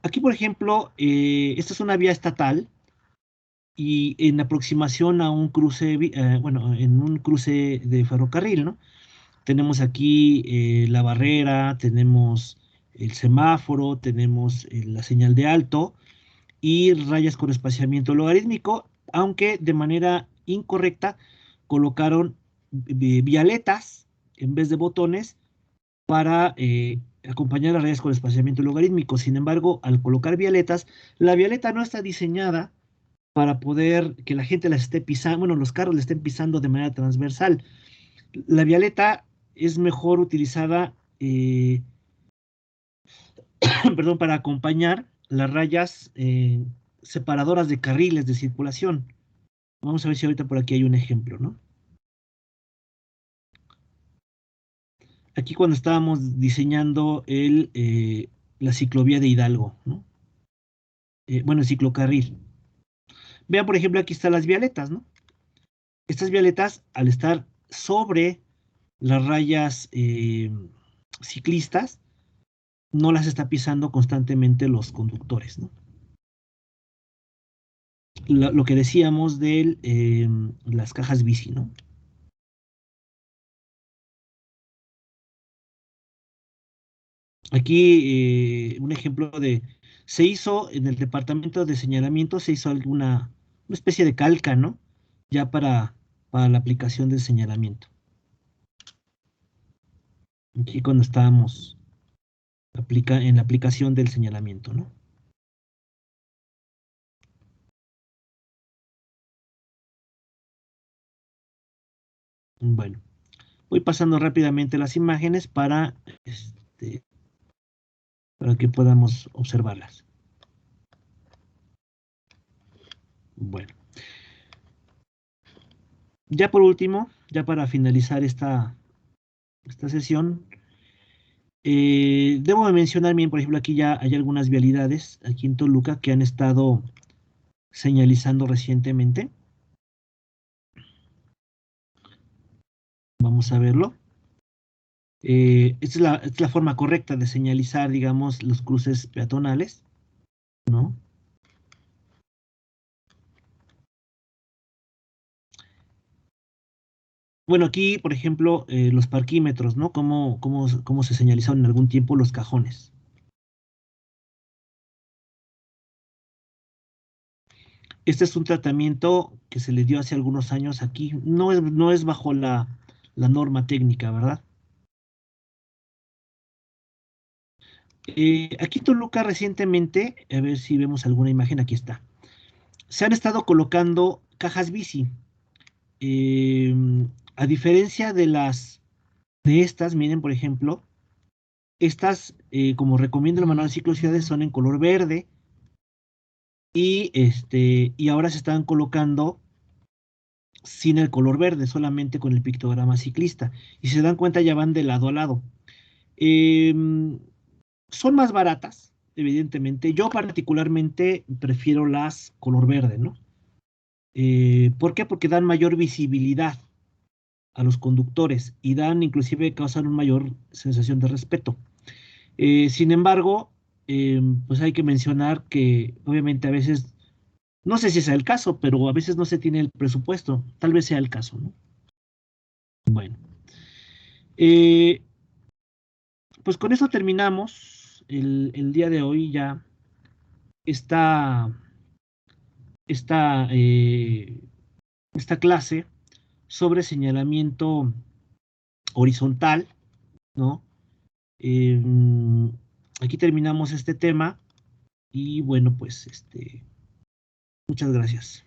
Aquí, por ejemplo, esta es una vía estatal y en aproximación a un cruce, bueno, en un cruce de ferrocarril, ¿no? Tenemos aquí la barrera, tenemos el semáforo, tenemos la señal de alto y rayas con espaciamiento logarítmico, aunque de manera incorrecta colocaron vialetas en vez de botones para acompañar las rayas con espaciamiento logarítmico. Sin embargo, al colocar vialetas, la vialeta no está diseñada para poder que la gente las esté pisando, bueno, los carros la estén pisando de manera transversal. La vialeta es mejor utilizada, perdón, para acompañar las rayas separadoras de carriles de circulación. Vamos a ver si ahorita por aquí hay un ejemplo, ¿no? Aquí cuando estábamos diseñando la ciclovía de Hidalgo, ¿no? Bueno, el ciclocarril. Vean, por ejemplo, aquí están las vialetas, ¿no? Estas vialetas, al estar sobre las rayas ciclistas, no las está pisando constantemente los conductores, ¿no? Lo que decíamos de las cajas bici, ¿no? Aquí un ejemplo se hizo en el departamento de señalamiento, se hizo una especie de calca, ¿no? Ya para la aplicación del señalamiento. Aquí cuando estábamos en la aplicación del señalamiento, ¿no? Bueno, voy pasando rápidamente las imágenes para que podamos observarlas. Bueno, ya por último, ya para finalizar esta sesión, debo de mencionar bien, por ejemplo, aquí ya hay algunas vialidades aquí en Toluca que han estado señalizando recientemente. Vamos a verlo. Esta es la forma correcta de señalizar, digamos, los cruces peatonales, ¿no? Bueno, aquí, por ejemplo, los parquímetros, ¿no? ¿Cómo se señalizaron en algún tiempo los cajones? Este es un tratamiento que se le dio hace algunos años aquí. No es bajo la norma técnica, ¿verdad? Aquí en Toluca recientemente, a ver si vemos alguna imagen, aquí está. Se han estado colocando cajas bici. Eh, a diferencia de estas, miren, por ejemplo, estas, como recomienda el manual de ciclocidades, son en color verde y ahora se están colocando sin el color verde, solamente con el pictograma ciclista. Y si se dan cuenta, ya van de lado a lado. Em, Son más baratas, evidentemente. Yo particularmente prefiero las color verde, ¿no? ¿Por qué? Porque dan mayor visibilidad a los conductores y dan, inclusive causan una mayor sensación de respeto. Sin embargo, pues hay que mencionar que obviamente a veces, no sé si sea el caso, pero a veces no se tiene el presupuesto, tal vez sea el caso, ¿no? Bueno, eh, pues con eso terminamos el día de hoy ya esta, esta, eh, esta clase sobre señalamiento horizontal, ¿no? Eh, Aquí terminamos este tema y bueno, pues muchas gracias.